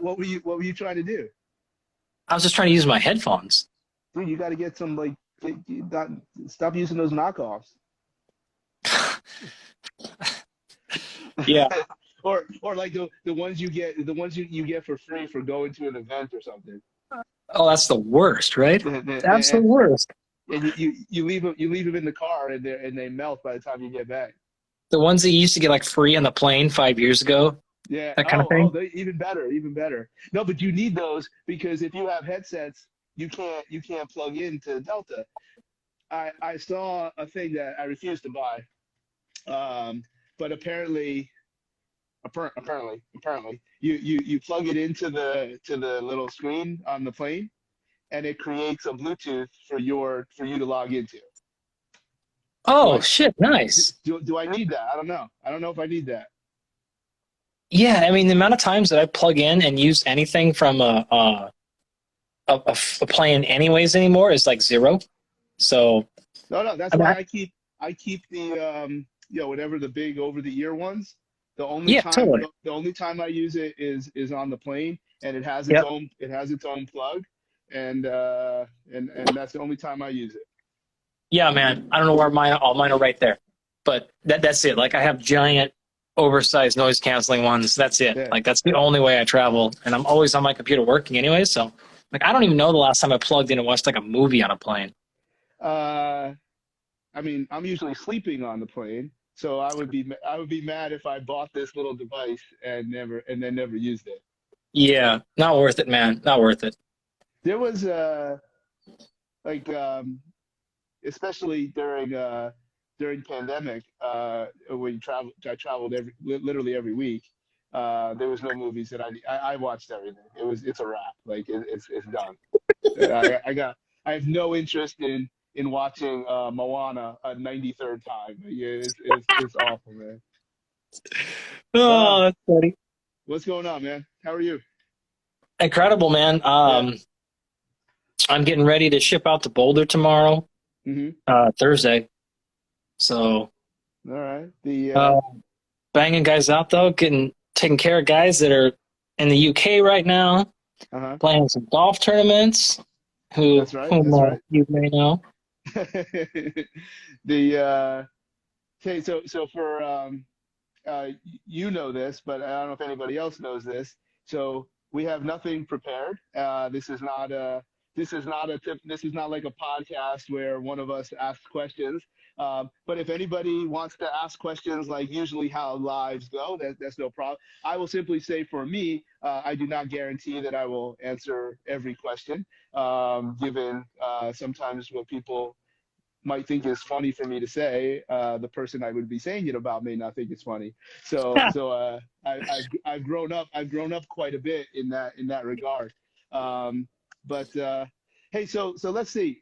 what were you trying to do? I was just trying to use my headphones. Dude, you got to get some like not, stop using those knockoffs. Yeah. Or like the ones the ones you get for free for going to an event or something. Oh, that's the worst, right? That's the And worst. you leave them in the car and they melt by the time you get back. The ones that you used to get like free on the plane 5 years ago, Yeah. that kind of thing. They, even better, even better. No, but you need those because if you have headsets, you can't plug into Delta. I saw a thing that I refused to buy, but apparently, you plug it into the little screen on the plane, and it creates a Bluetooth for you to log into. Do Oh I shit, nice. do I need that? I don't know. I don't know if I need that. Yeah, I mean the amount of times that I plug in and use anything from a plane anyways anymore is like zero. So No, no, that's I mean, why I keep the whatever the big over the ear ones. yeah, totally. The only time I use it is on the plane, and Yep. it has its own plug, and that's the only time I use it. Yeah, man. I don't know where all mine are right there, but that's it. Like I have giant, oversized noise canceling ones. That's it. Yeah. Like that's the only way I travel, and I'm always on my computer working anyway. So like I don't even know the last time I plugged in and watched like a movie on a plane. Uh, I mean, I'm usually sleeping on the plane, so I would be mad if I bought this little device and then never used it. Yeah, not worth it, man. Not worth it. There was like especially during pandemic when you travel I traveled literally every week. There was no movies that I watched everything. It's a wrap. Like it's done. I have no interest in watching Moana a 93rd time. Yeah, it's awful, man. Oh, Um, that's funny. what's going on, man? How are you? Incredible, man. Yeah. I'm getting ready to ship out to Boulder tomorrow, Hmm. Thursday. So, All right. The uh, banging guys out though, getting taking care of guys that are in the UK right now, uh-huh. playing some golf tournaments. That's right. Whom That's right. you may know. the okay, so for uh, you know this, but I don't know if anybody else knows this. So we have nothing prepared. This is not like a podcast where one of us asks questions. But if anybody wants to ask questions, like usually how lives go, that's no problem. I will simply say for me, I do not guarantee that I will answer every question, given sometimes what people might think is funny for me to say, the person I would be saying it about may not think it's funny. I've grown up quite a bit in that regard. Um, but hey, so let's see.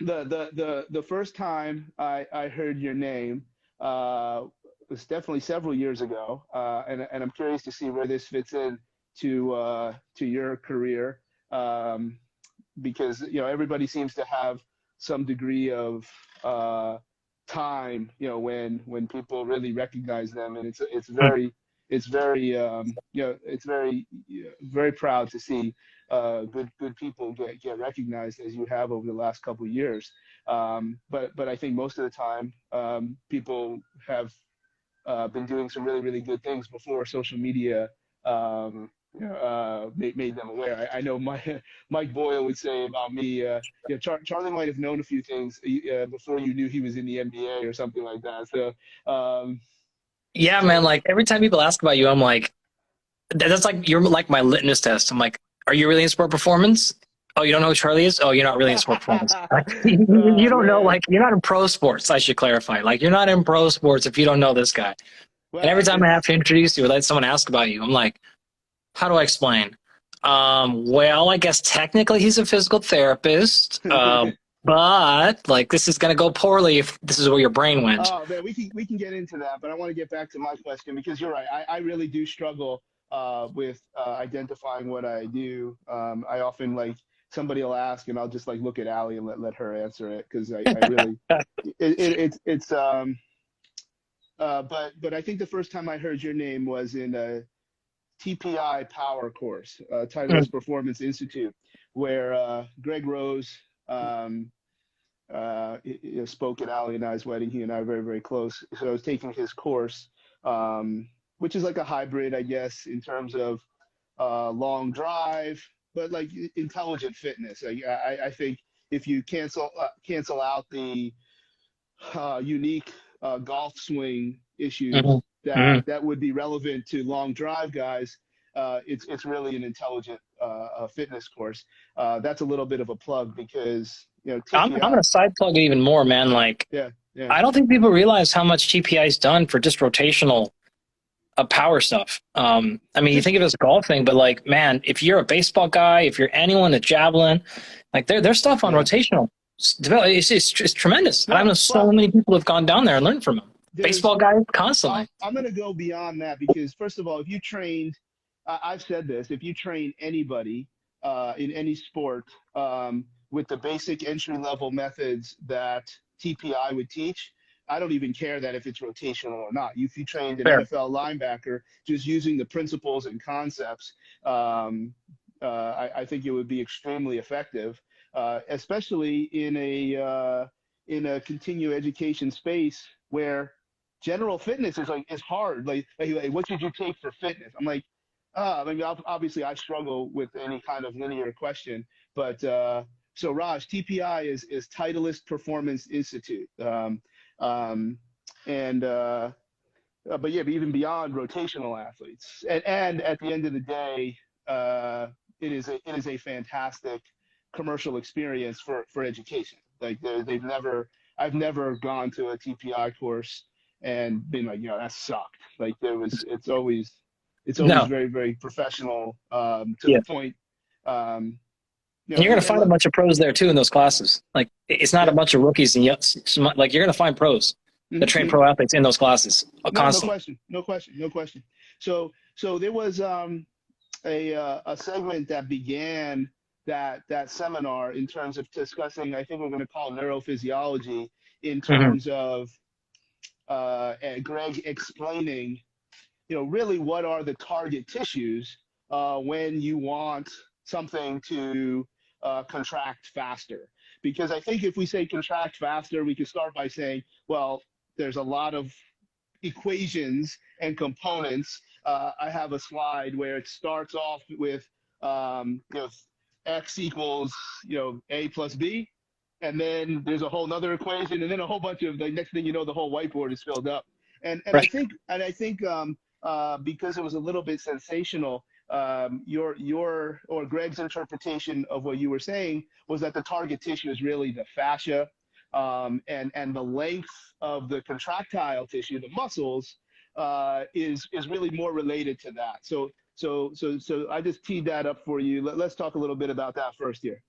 The first time I heard your name was definitely several years ago, and I'm curious to see where this fits in to your career. Because everybody seems to have some degree of uh, time, when people really recognize them, and it's very it's very very proud to see good people get recognized as you have over the last couple of years. But I think most of the time people have been doing some really good things before social media made them aware. I know Mike Boyle would say about me, Charlie might have known a few things before you knew he was in the NBA or something like that. Yeah, man. So Like every time people ask about you, I'm like, that's like you're like my litmus test. I'm like, are you really in sport performance? Oh, you don't know who Charlie is? Oh, you're not really in sport performance. Like, you oh don't know, man, like, you're not in pro sports. I should clarify. Like, you're not in pro sports if you don't know this guy. And every well time I have it's to introduce you or let someone ask about you, I'm like, how do I explain? Well, I guess technically he's a physical therapist. But like, this is going to go poorly if this is where your brain went. Oh man, we can get into that, but I want to get back to my question because you're right. I really do struggle with identifying what I do. I often like somebody will ask, and I'll just like look at Allie and let her answer it because I really it's but I think the first time I heard your name was in TPI Power course, Titleist Performance Institute, where Greg Rose spoke at Ali and I's wedding. He and I are very, very close. So I was taking his course, which is like a hybrid, I guess, in terms of long drive, but like intelligent fitness. I think if you cancel out the unique golf swing issues that would be relevant to long drive guys, it's really an intelligent fitness course. That's a little bit of a plug because I'm going to side plug it even more, man. Like, yeah. I don't think people realize how much TPI is done for just rotational power stuff. I mean, you think of it as golfing, but like, man, if you're a baseball guy, if you're anyone at javelin, like there's stuff on rotational. It's tremendous. I know so many people have gone down there and learned from him. Baseball guys constantly. I'm going to go beyond that because, first of all, if you trained, I've said this, if you train anybody in any sport with the basic entry-level methods that TPI would teach, I don't even care that if it's rotational or not. If you trained an NFL linebacker just using the principles and concepts, I think it would be extremely effective, especially in a continuing education space where general fitness is hard. Like, what should you take for fitness? I'm like, I mean, obviously I struggle with any kind of linear question, but so Raj, TPI is Titleist Performance Institute. But yeah, but even beyond rotational athletes, and at the end of the day, it is a fantastic commercial experience for education. Like I've never gone to a TPI course and been like, that sucked. Like it's always very, very professional, to the point. And you're going to find a bunch of pros there too in those classes. Like it's not a bunch of rookies and like you're going to find pros that train pro athletes in those classes constantly. No question. So there was a segment that began that seminar in terms of discussing, I think we're going to call neurophysiology in terms of Greg explaining, really what are the target tissues when you want something to contract faster. Because I think if we say contract faster, we could start by saying, well, there's a lot of equations and components. I have a slide where it starts off with, X equals, A plus B. And then there's a whole nother equation, and then a whole bunch of, the next thing you know, the whole whiteboard is filled up. And I think because it was a little bit sensational, your or Greg's interpretation of what you were saying was that the target tissue is really the fascia, and the length of the contractile tissue, the muscles, is really more related to that. So I just teed that up for you. Let's talk a little bit about that first here.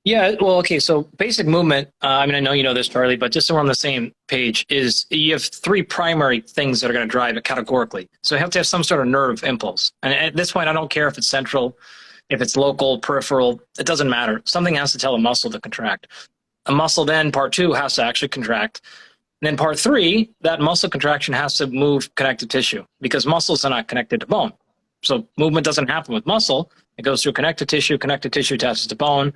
Yeah, well, okay, so basic movement, I mean, I know you know this, Charlie, but just so we're on the same page, is you have three primary things that are going to drive it categorically. So you have to have some sort of nerve impulse. And at this point, I don't care if it's central, if it's local, peripheral, it doesn't matter. Something has to tell a muscle to contract. A muscle then, part two, has to actually contract. And then part three, that muscle contraction has to move connective tissue because muscles are not connected to bone. So movement doesn't happen with muscle. It goes through connective tissue attaches to bone.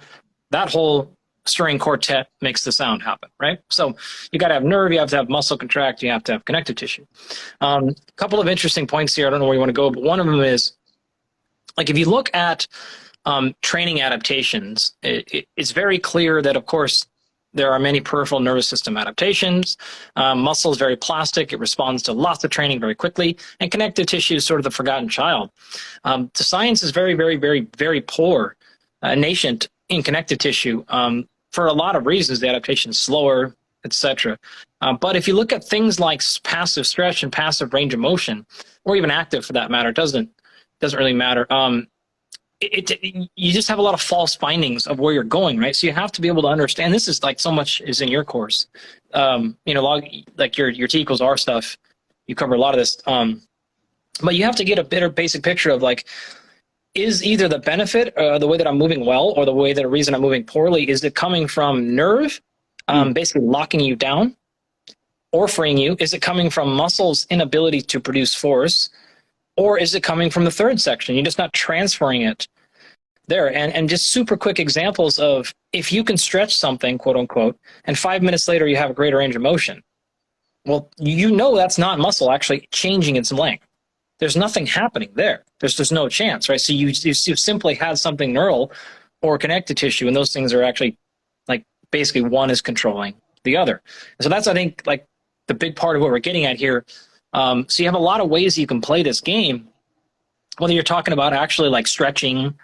That whole string quartet makes the sound happen, right? So you got to have nerve, you have to have muscle contract, you have to have connective tissue. A couple of interesting points here. I don't know where you want to go, but one of them is, like, if you look at training adaptations, it's very clear that, of course, there are many peripheral nervous system adaptations. Muscle is very plastic. It responds to lots of training very quickly. And connective tissue is sort of the forgotten child. The science is very, very, very, very poor, nascent in connective tissue for a lot of reasons. The adaptation is slower, etc. But if you look at things like passive stretch and passive range of motion, or even active for that matter, doesn't really matter. You just have a lot of false findings of where you're going, right? So you have to be able to understand. This is like so much is in your course, like your T equals R stuff. You cover a lot of this, but you have to get a better basic picture of, like, is either the benefit, the way that I'm moving well, or the way that the reason I'm moving poorly, is it coming from nerve, basically locking you down, or freeing you? Is it coming from muscles' inability to produce force? Or is it coming from the third section? You're just not transferring it there. And just super quick examples of if you can stretch something, quote unquote, and 5 minutes later you have a greater range of motion. Well, that's not muscle actually changing its length. There's nothing happening there. There's no chance, right? So you simply had something neural or connective tissue, and those things are actually like basically one is controlling the other. And so that's, I think, like the big part of what we're getting at here. So you have a lot of ways you can play this game, whether you're talking about actually like stretching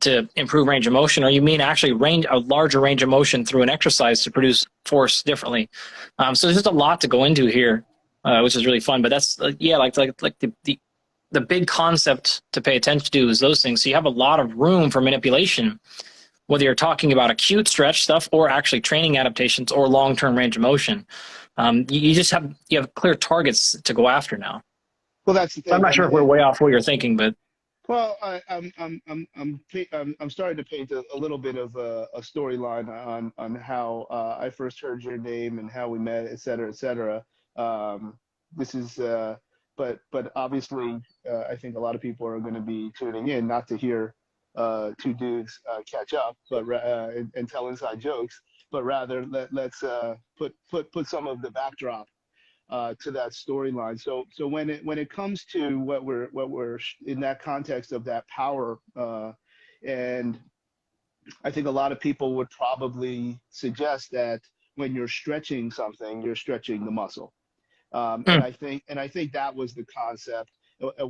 to improve range of motion, or you mean actually a larger range of motion through an exercise to produce force differently. So there's just a lot to go into here, which is really fun. But that's the big concept to pay attention to is those things. So you have a lot of room for manipulation, whether you're talking about acute stretch stuff or actually training adaptations or long-term range of motion. You have clear targets to go after now. Well, that's the thing. I'm not sure if we're way off what you're thinking, but well, I'm starting to paint a little bit of a storyline on how I first heard your name and how we met, et cetera, et cetera. This is, but obviously, I think a lot of people are going to be tuning in not to hear two dudes catch up, but and tell inside jokes, but rather let's put some of the backdrop to that storyline. So when it comes to what we're in that context of that power, and I think a lot of people would probably suggest that when you're stretching something, you're stretching the muscle. And I think that was the concept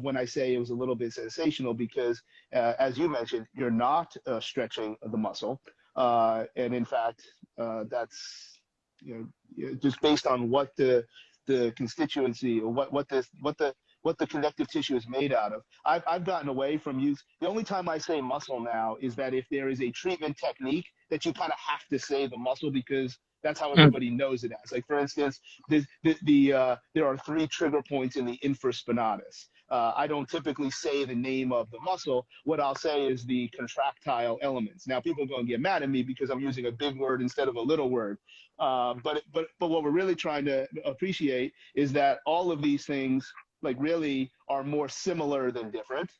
when I say it was a little bit sensational, because as you mentioned, you're not stretching the muscle, and in fact, that's just based on what the constituency or what the connective tissue is made out of. I've gotten away from use. The only time I say muscle now is that if there is a treatment technique that you kind of have to say the muscle, because that's how everybody knows it as. Like, for instance, there are 3 trigger points in the infraspinatus. I don't typically say the name of the muscle. What I'll say is the contractile elements. Now, people are going to get mad at me because I'm using a big word instead of a little word. But what we're really trying to appreciate is that all of these things like really are more similar than different.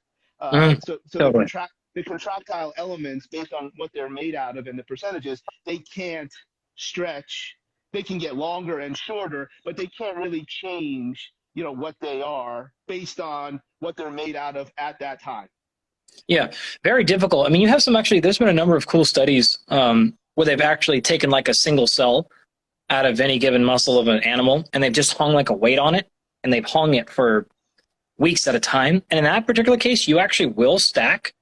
So totally. the contractile elements, based on what they're made out of and the percentages, they can't stretch. They can get longer and shorter, but they can't really change what they are based on what they're made out of at that time. Yeah, very difficult. I mean, you have there's been a number of cool studies where they've actually taken like a single cell out of any given muscle of an animal, and they've just hung like a weight on it, and they've hung it for weeks at a time. And in that particular case, you actually will stack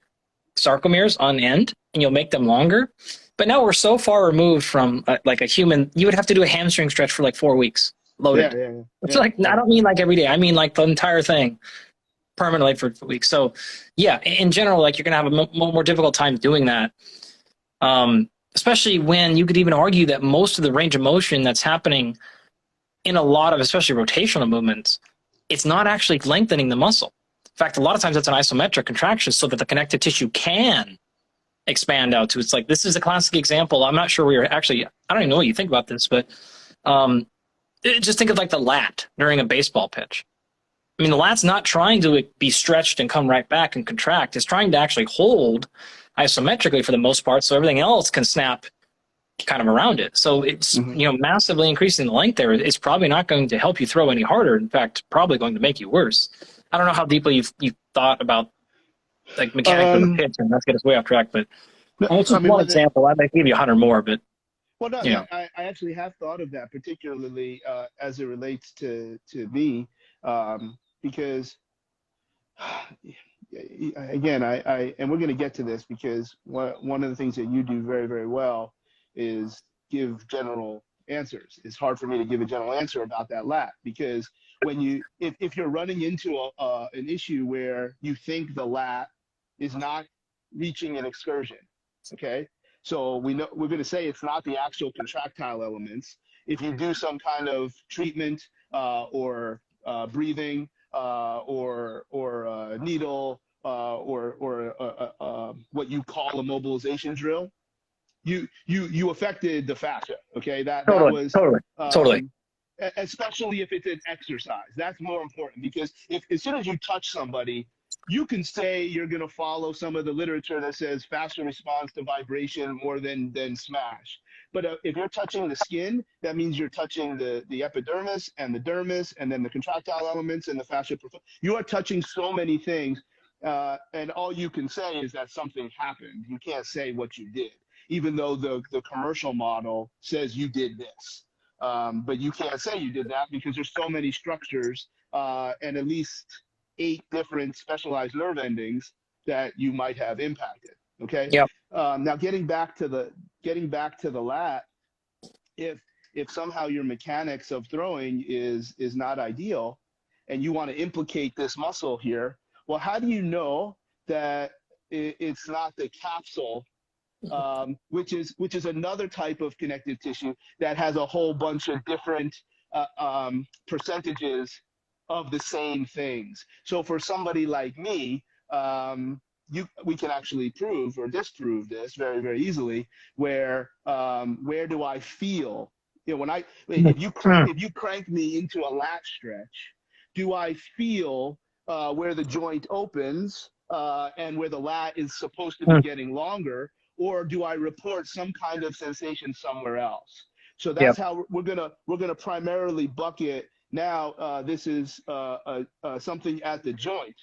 sarcomeres on end, and you'll make them longer. But now we're so far removed from like a human, you would have to do a hamstring stretch for like 4 weeks loaded. Yeah. It's like, I don't mean like every day. I mean like the entire thing permanently for weeks. So yeah, in general, like you're going to have a more difficult time doing that. Especially when you could even argue that most of the range of motion that's happening in a lot of, especially rotational movements, it's not actually lengthening the muscle. In fact, a lot of times it's an isometric contraction so that the connective tissue can expand out to. It's like, this is a classic example. I'm not sure we are actually, I don't even know what you think about this, but just think of like the lat during a baseball pitch. I mean, the lat's not trying to be stretched and come right back and contract. It's trying to actually hold isometrically for the most part, so everything else can snap kind of around it. So it's massively increasing the length there. It's probably not going to help you throw any harder. In fact, probably going to make you worse. I don't know how deeply you've thought about like mechanics of the pitch, and let's get us way off track. But it's just one example. I might give you 100 more, but well, no, I actually have thought of that, particularly as it relates to me, because again, and we're going to get to this, because one of the things that you do very, very well is give general answers. It's hard for me to give a general answer about that lat, because if you're running into an issue where you think the lat is not reaching an excursion, okay, so we're going to say it's not the actual contractile elements. If you do some kind of treatment or breathing or needle or what you call a mobilization drill, you affected the fascia. Okay, that was totally. especially if it's an exercise. That's more important, because if as soon as you touch somebody, you can say you're going to follow some of the literature that says faster response to vibration more than smash. But if you're touching the skin, that means you're touching the epidermis and the dermis and then the contractile elements and the fascia. You are touching so many things, and all you can say is that something happened. You can't say what you did, even though the commercial model says you did this. But you can't say you did that because there's so many structures and at least 8 different specialized nerve endings that you might have impacted. Okay. Yep. Now getting back to the lat, if somehow your mechanics of throwing is not ideal, and you want to implicate this muscle here, well, how do you know that it's not the capsule, which is another type of connective tissue that has a whole bunch of different percentages of the same things. So for somebody like me, we can actually prove or disprove this very, very easily. Where do I feel? You know, if you crank me into a lat stretch, do I feel where the joint opens and where the lat is supposed to be getting longer, or do I report some kind of sensation somewhere else? So that's how we're gonna primarily bucket. Now this is something at the joint.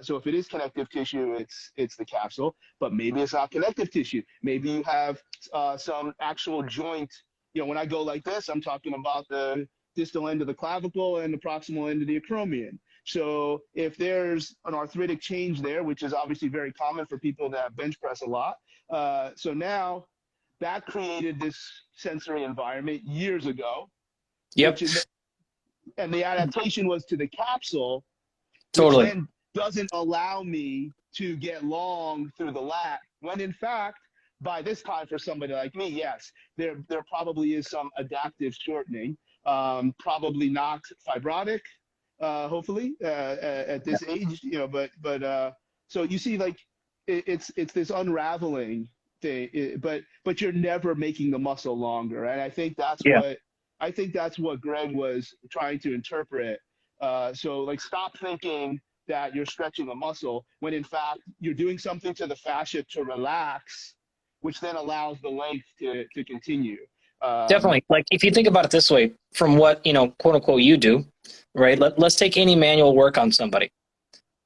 So if it is connective tissue, it's the capsule, but maybe it's not connective tissue. Maybe you have some actual joint. You know, when I go like this, I'm talking about the distal end of the clavicle and the proximal end of the acromion. So if there's an arthritic change there, which is obviously very common for people that bench press a lot, so now that created this sensory environment years ago. Yep. And the adaptation was to the capsule, Totally. which then doesn't allow me to get long through the lat, when in fact, by this time for somebody like me, yes, there probably is some adaptive shortening, probably not fibrotic, hopefully, at this age, you know, but so you see, like, it's this unraveling thing, but you're never making the muscle longer. And I think that's what Greg was trying to interpret. So like, stop thinking that you're stretching a muscle when in fact you're doing something to the fascia to relax, which then allows the length to continue. Definitely. Like, if you think about it this way, from what, you know, quote unquote, you do, right? Let's take any manual work on somebody.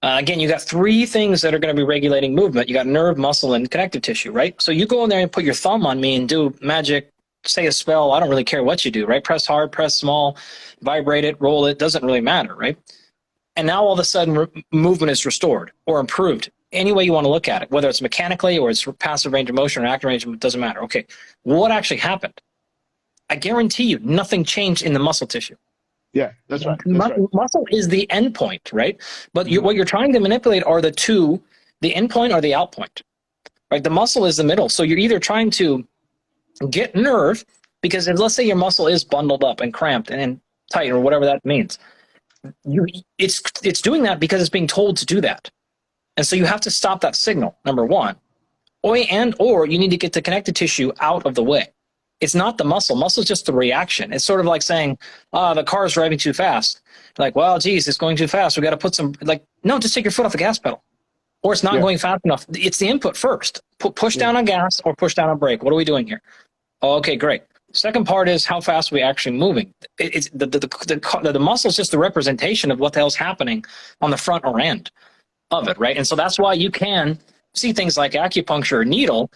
Again, you got 3 things that are going to be regulating movement. You got nerve, muscle, and connective tissue, right? So you go in there and put your thumb on me and do magic, say a spell. I don't really care what you do, right? Press hard, press small, vibrate it, roll it. Doesn't really matter, right? And now all of a sudden movement is restored or improved. Any way you want to look at it, whether it's mechanically or it's passive range of motion or active range, it doesn't matter. Okay, what actually happened? I guarantee you nothing changed in the muscle tissue. Yeah, that's right. Muscle is the endpoint, right? But what you're trying to manipulate are the endpoint or the outpoint, right? The muscle is the middle. So you're either trying to get nerve, because if, let's say your muscle is bundled up and cramped and tight or whatever that means, it's doing that because it's being told to do that. And so you have to stop that signal, number one. Or you need to get the connective tissue out of the way. It's not the muscle. Muscle is just the reaction. It's sort of like saying, the car is driving too fast. Like, well, geez, it's going too fast. We got to put some, like, no, just take your foot off the gas pedal. Or it's not going fast enough. It's the input first. Push down on gas or push down on brake. What are we doing here? Oh, okay, great. Second part is how fast are we actually moving. It's the muscle is just the representation of what the hell's happening on the front or end of it, right? And so that's why you can see things like acupuncture or needle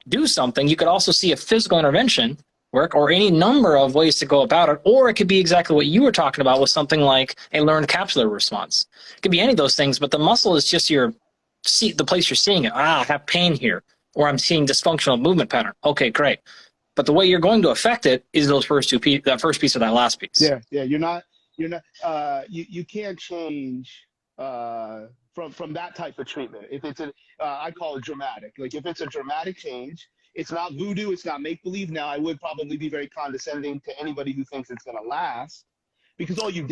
do something. You could also see a physical intervention work, or any number of ways to go about it. Or it could be exactly what you were talking about with something like a learned capsular response. It could be any of those things, but the muscle is just the place you're seeing it. I have pain here, or I'm seeing dysfunctional movement pattern. Okay, great. But the way you're going to affect it is that first piece or that last piece. Yeah. You can't change from that type of treatment. If it's I call it dramatic. Like, if it's a dramatic change, it's not voodoo, it's not make-believe. Now, I would probably be very condescending to anybody who thinks it's going to last, because all you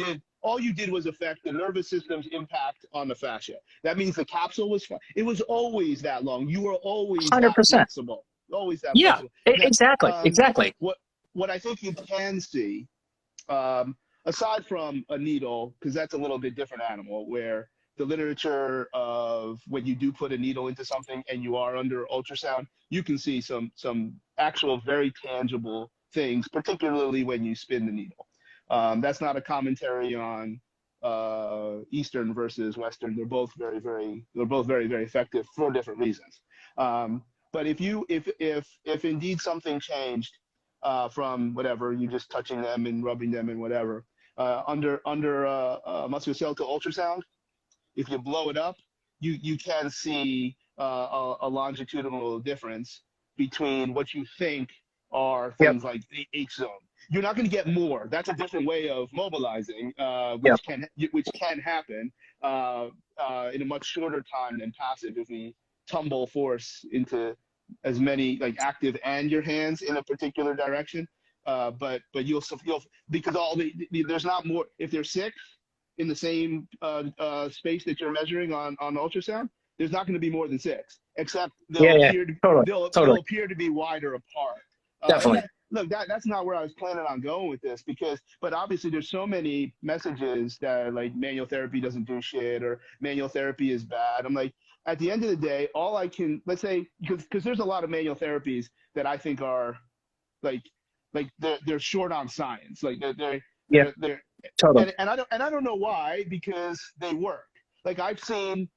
did was affect the nervous system's impact on the fascia. That means the capsule was fine. It was always that long. You were always 100%. that flexible. Always that flexible. Exactly. What I think you can see aside from a needle, because that's a little bit different animal, where the literature of when you do put a needle into something and you are under ultrasound, you can see some actual very tangible things, particularly when you spin the needle. That's not a commentary on Eastern versus Western. They're both very effective for different reasons. But if indeed something changed from whatever, you just touching them and rubbing them and whatever, under musculoskeletal ultrasound, if you blow it up, you can see a longitudinal difference between what you think are Yep. things like the H zone. You're not going to get more. That's a different way of mobilizing, Yep. which can happen in a much shorter time than passive if we tumble force into as many like active and your hands in a particular direction. But you'll because there's not more if there's six in the same space that you're measuring on ultrasound. There's not going to be more than six, except Yeah. Yeah. Totally. they'll Totally. appear to be wider apart. Definitely. That's not where I was planning on going with this but obviously there's so many messages that like manual therapy doesn't do shit or manual therapy is bad. I'm like, at the end of the day, all I can, let's say, because there's a lot of manual therapies that I think are like they're short on science. Like they're Totally. and I don't know why, because they work. Like I've seen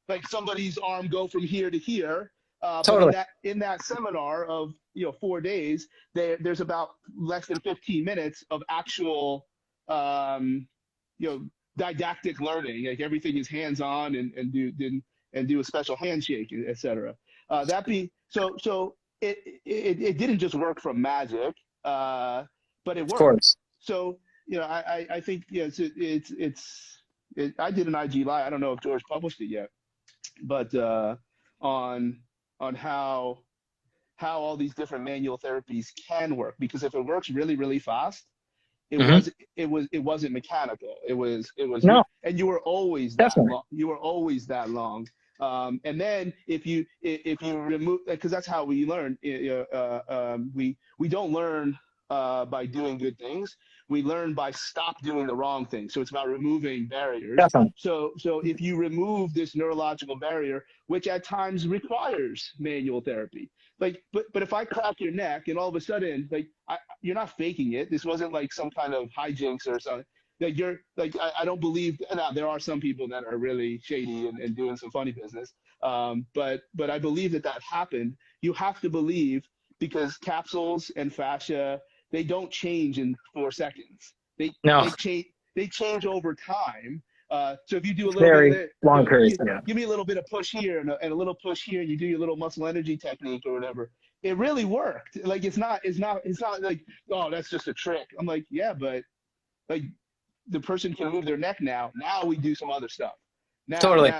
like somebody's arm go from here to here. Totally. But in that seminar of 4 days, there's about less than 15 minutes of actual didactic learning. Like everything is hands on and do a special handshake, etc. So it didn't just work from magic, but it worked. Of course. So I think I did an IG Live. I don't know if George published it yet, but on how all these different manual therapies can work, because if it works really fast, it wasn't mechanical. It was No. and you were always that long. You were always that long. And then if you remove, because that's how we learn. We don't learn by doing good things. We learn by stop doing the wrong thing. So it's about removing barriers. Definitely. So if you remove this neurological barrier, which at times requires manual therapy, like, but if I crack your neck and all of a sudden, like, you're not faking it. This wasn't like some kind of hijinks or something. Like I don't believe. Now there are some people that are really shady and doing some funny business. But I believe that happened. You have to believe, because capsules and fascia, they don't change in 4 seconds. They change over time. So if you do a little bit, long period, give me a little bit of push here and a little push here, and you do your little muscle energy technique or whatever. It really worked. Like it's not like, oh, that's just a trick. I'm like, yeah, but like the person can move their neck now. Now we do some other stuff. Totally.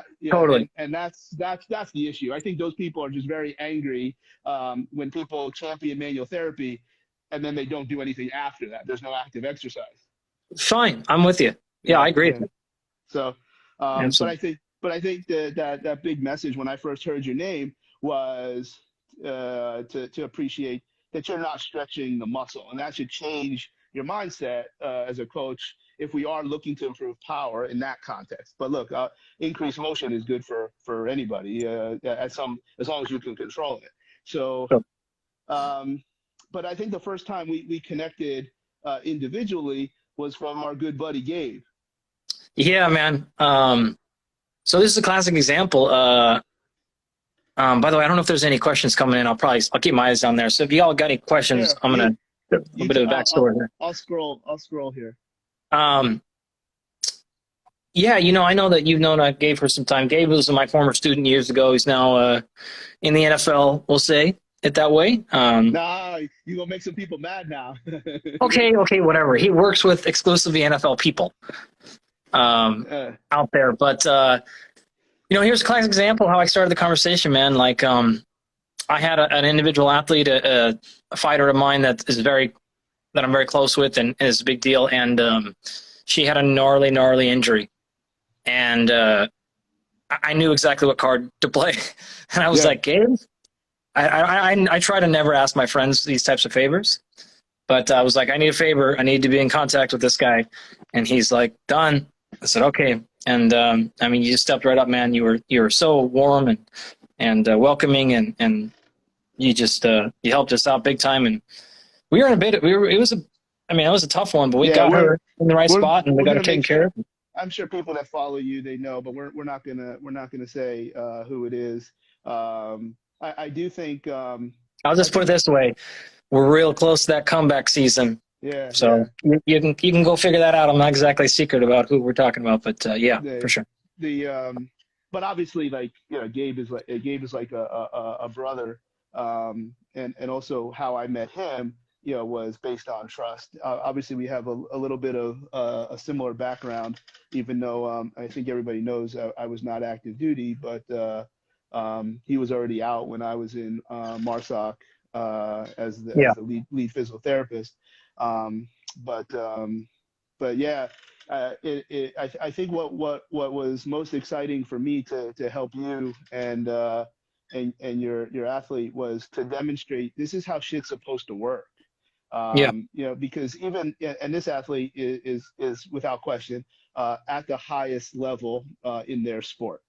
And that's the issue. I think those people are just very angry when people champion manual therapy, and then they don't do anything after that. There's no active exercise. Fine, I'm with you. Yeah, I agree. Yeah. So, but I think that big message when I first heard your name was to appreciate that you're not stretching the muscle, and that should change your mindset as a coach if we are looking to improve power in that context. But look, increased motion is good for anybody as long as you can control it. So, but I think the first time we connected individually was from our good buddy Gabe. Yeah, man. So this is a classic example. By the way, I don't know if there's any questions coming in. I'll keep my eyes down there. So if y'all got any questions, I'm gonna do a bit of a backstory here. I'll scroll here. Yeah, I know that you've known Gabe for some time. Gabe was my former student years ago. He's now in the NFL, we'll say it that way. Nah, you're going to make some people mad now. Okay, whatever. He works with exclusively NFL people out there. But, here's a classic example of how I started the conversation, man. Like, I had an individual athlete, a fighter of mine that I'm very close with and is a big deal. And she had a gnarly injury. And I knew exactly what card to play. And I was like, Gabe, I try to never ask my friends these types of favors. But I was like, I need a favor. I need to be in contact with this guy. And he's like, done. I said, okay. And I mean, you just stepped right up, man. You were so warm and welcoming, and you just you helped us out big time. And we were in a bit. It was a. I mean, it was a tough one, but we Yeah, got her in the right we're spot, and we we're got her gonna make taken care sure. of. I'm sure people that follow you, they know, but we're not gonna say who it is. I do think I'll I just put it think this way: we're real close to that comeback season. yeah, yeah. So you can go figure that out. I'm not exactly secret about who we're talking about, but yeah, for The sure. the but obviously, like, Gabe is like a brother, and also how I met him, was based on trust. Obviously, we have a little bit of a similar background, even though I think everybody knows I was not active duty, but he was already out when I was in MARSOC Yeah, as the lead physical therapist. Um, but yeah, I think what was most exciting for me to help you and your athlete was to demonstrate this is how shit's supposed to work. yeah, Because even and this athlete is without question at the highest level in their sport.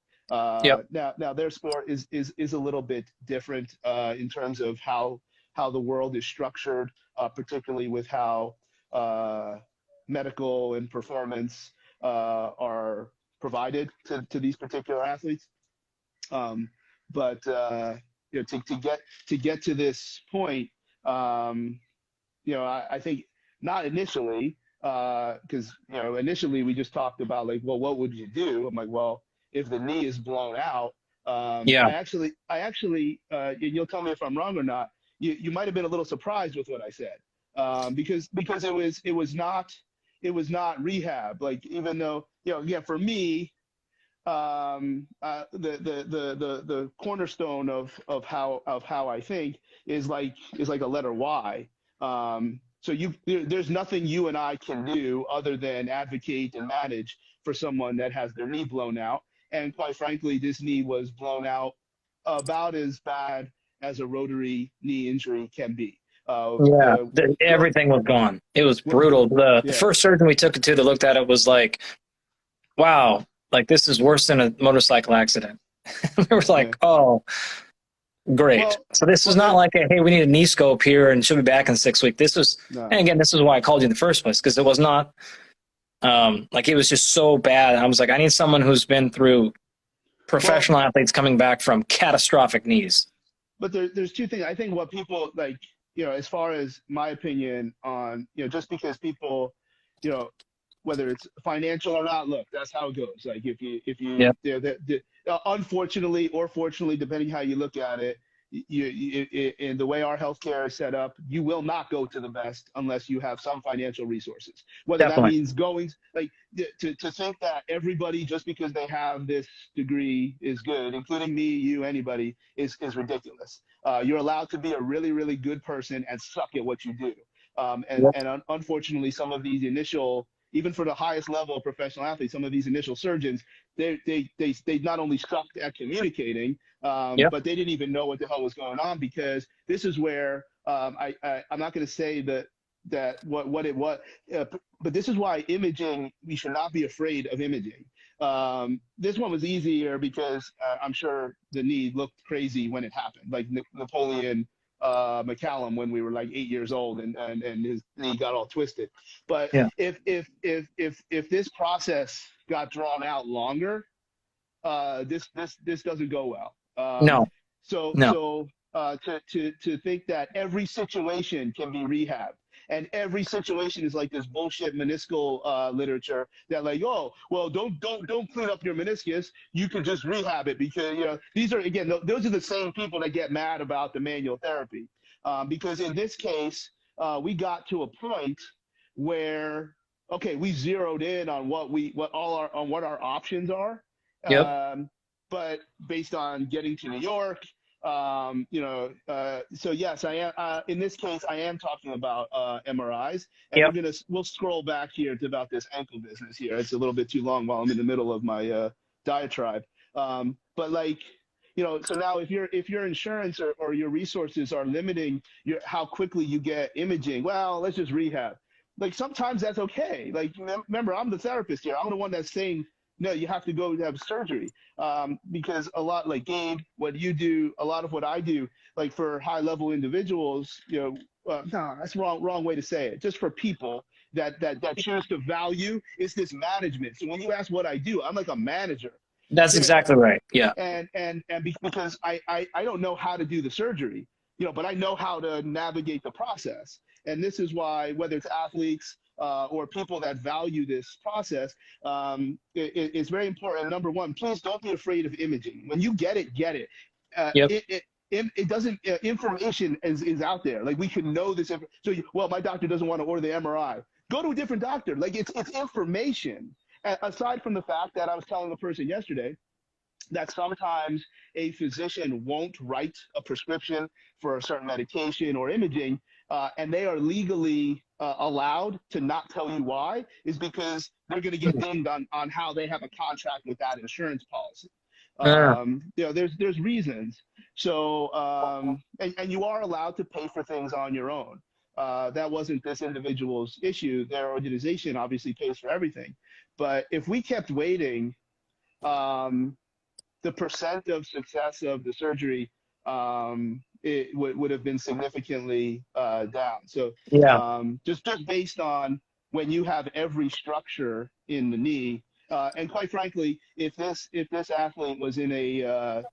yep, Now their sport is a little bit different in terms of how the world is structured, particularly with how uh, medical and performance are provided to these particular athletes. Um, but to get to this point, um, I think not initially, because initially we just talked about like, well, what would you do? I'm like, well, if the knee is blown out, yeah, and you'll tell me if I'm wrong or not. You might have been a little surprised with what I said, because it was not rehab. Like, even though, again, for me, the cornerstone of how I think is like a letter Y. So there's nothing you and I can do other than advocate and manage for someone that has their knee blown out. And quite frankly, this knee was blown out about as bad as a rotary knee injury can be. yeah. The well, Everything was gone. It was well, brutal. The yeah, first surgeon we took it to that looked at it was like, wow, like this is worse than a motorcycle accident. We were yeah. like, oh, great. Well, So this is well, not there, like a, hey, we need a knee scope here and she'll be back in 6 weeks. This was, no. and again, this is why I called you in the first place, because it was not like it was just so bad. I was like, I need someone who's been through Well, professional athletes coming back from catastrophic knees. but there's two things. I think what people like, as far as my opinion on, just because people, you know, whether it's financial or not, look, that's how it goes. Like, if you, Yeah, unfortunately or fortunately, depending how you look at it, in the way our healthcare is set up, you will not go to the best unless you have some financial resources. Whether that definitely. means going, like, to think that everybody just because they have this degree is good, including me, you, anybody, is ridiculous. You're allowed to be a really, really good person and suck at what you do. Yep. Unfortunately, some of these initial, even for the highest level of professional athletes, some of these initial surgeons, they not only sucked at communicating, Yep. but they didn't even know what the hell was going on, because this is where I'm not going to say that what it was, but this is why imaging, we should not be afraid of imaging. This one was easier because I'm sure the knee looked crazy when it happened, like Napoleon McCallum when we were like 8 years old, and his knee got all twisted. But Yeah. if this process got drawn out longer, this doesn't go well. No, So no. so to think that every situation can be rehabbed, and every situation is like this bullshit meniscal literature that, like, oh well, don't clean up your meniscus, you can just rehab it, because these are, again, those are the same people that get mad about the manual therapy, because in this case we got to a point where, okay, we zeroed in on what our options are, Yep. um, but based on getting to New York, so yes, I am. In this case, I am talking about MRIs, and Yep. we'll scroll back here to about this ankle business here. It's a little bit too long while I'm in the middle of my diatribe. But like, so now if your insurance or your resources are limiting how quickly you get imaging, well, let's just rehab. Like sometimes that's okay. Like remember, I'm the therapist here. I'm the one that's saying no, you have to go have surgery, because a lot like Gabe, what you do, a lot of what I do, like for high level individuals, no, that's wrong way to say it. Just for people that choose to value, it's this management. So when you ask what I do, I'm like a manager. That's exactly right. Yeah. And because I don't know how to do the surgery, but I know how to navigate the process. And this is why, whether it's athletes or people that value this process, it's very important. Number one, please don't be afraid of imaging. When you get it, get it. Yep. It doesn't, information is out there. Like we can know this. So, well, my doctor doesn't want to order the MRI. Go to a different doctor. Like it's information. Aside from the fact that I was telling the person yesterday that sometimes a physician won't write a prescription for a certain medication or imaging, and they are legally allowed to not tell you why, is because they're going to get dinged on how they have a contract with that insurance policy. There's reasons. So, and you are allowed to pay for things on your own. That wasn't this individual's issue. Their organization obviously pays for everything. But if we kept waiting, the percent of success of the surgery, it would have been significantly down. So just based on when you have every structure in the knee, and quite frankly, if this athlete was in a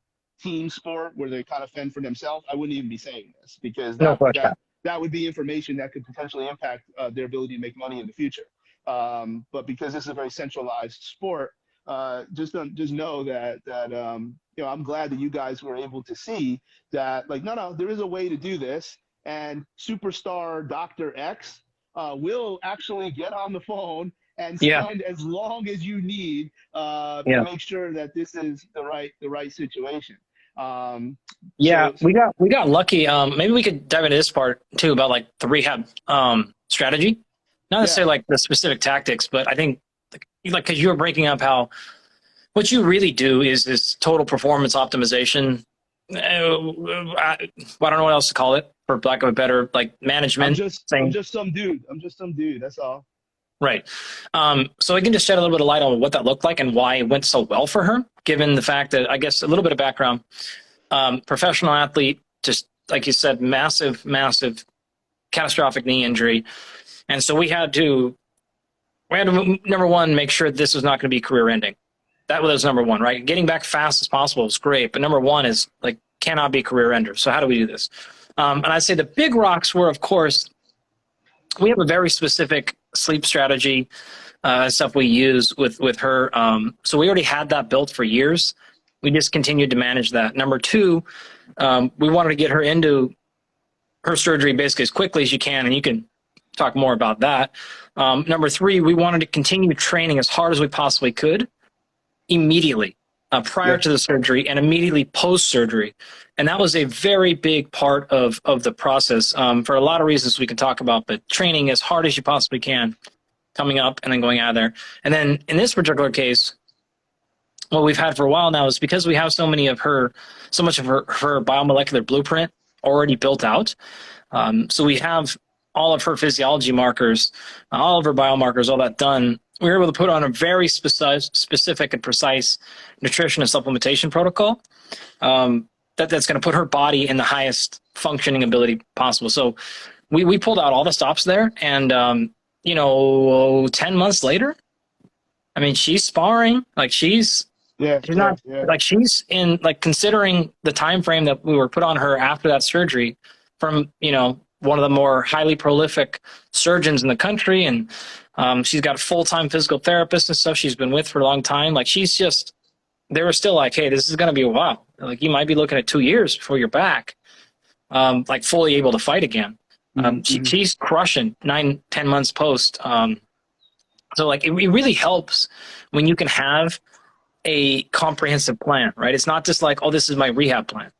team sport where they kind of fend for themselves, I wouldn't even be saying this, because that would be information that could potentially impact their ability to make money in the future. But because this is a very centralized sport, just know that I'm glad that you guys were able to see that, like, no, there is a way to do this, and superstar Dr. X will actually get on the phone and spend as long as you need to make sure that this is the right situation. We got lucky. Maybe we could dive into this part too about like the rehab strategy, not necessarily like the specific tactics, but I think like because you were breaking up how what you really do is this total performance optimization. I don't know what else to call it, for lack of a better, like, management. I'm just some dude. That's all. Right. So I can just shed a little bit of light on what that looked like and why it went so well for her, given the fact that, I guess, a little bit of background. Professional athlete, just like you said, massive catastrophic knee injury. And so we had to number one, make sure this was not going to be career ending. That was number one, right? Getting back fast as possible is great, but number one is like cannot be career ender. So how do we do this? And I'd say the big rocks were, of course, we have a very specific sleep strategy stuff we use with her. So we already had that built for years. We just continued to manage that. Number two, we wanted to get her into her surgery basically as quickly as you can, and you can talk more about that. Number three, we wanted to continue training as hard as we possibly could immediately prior to the surgery and immediately post-surgery. And that was a very big part of the process for a lot of reasons we can talk about, but training as hard as you possibly can coming up and then going out of there. And then in this particular case, what we've had for a while now is because we have so much of her biomolecular blueprint already built out. So we have all of her physiology markers, all of her biomarkers, all that done. We were able to put on a very specific and precise nutrition and supplementation protocol that's going to put her body in the highest functioning ability possible. So we pulled out all the stops there, and 10 months later, I mean, she's sparring, like she's in, like, considering the time frame that we were put on her after that surgery from one of the more highly prolific surgeons in the country, and she's got a full-time physical therapist and stuff she's been with for a long time. Like, they were still like, hey, this is going to be a while. Like, you might be looking at 2 years before you're back, like fully able to fight again. She's crushing 9-10 months post. So like, it really helps when you can have a comprehensive plan, right? It's not just like, oh, this is my rehab plan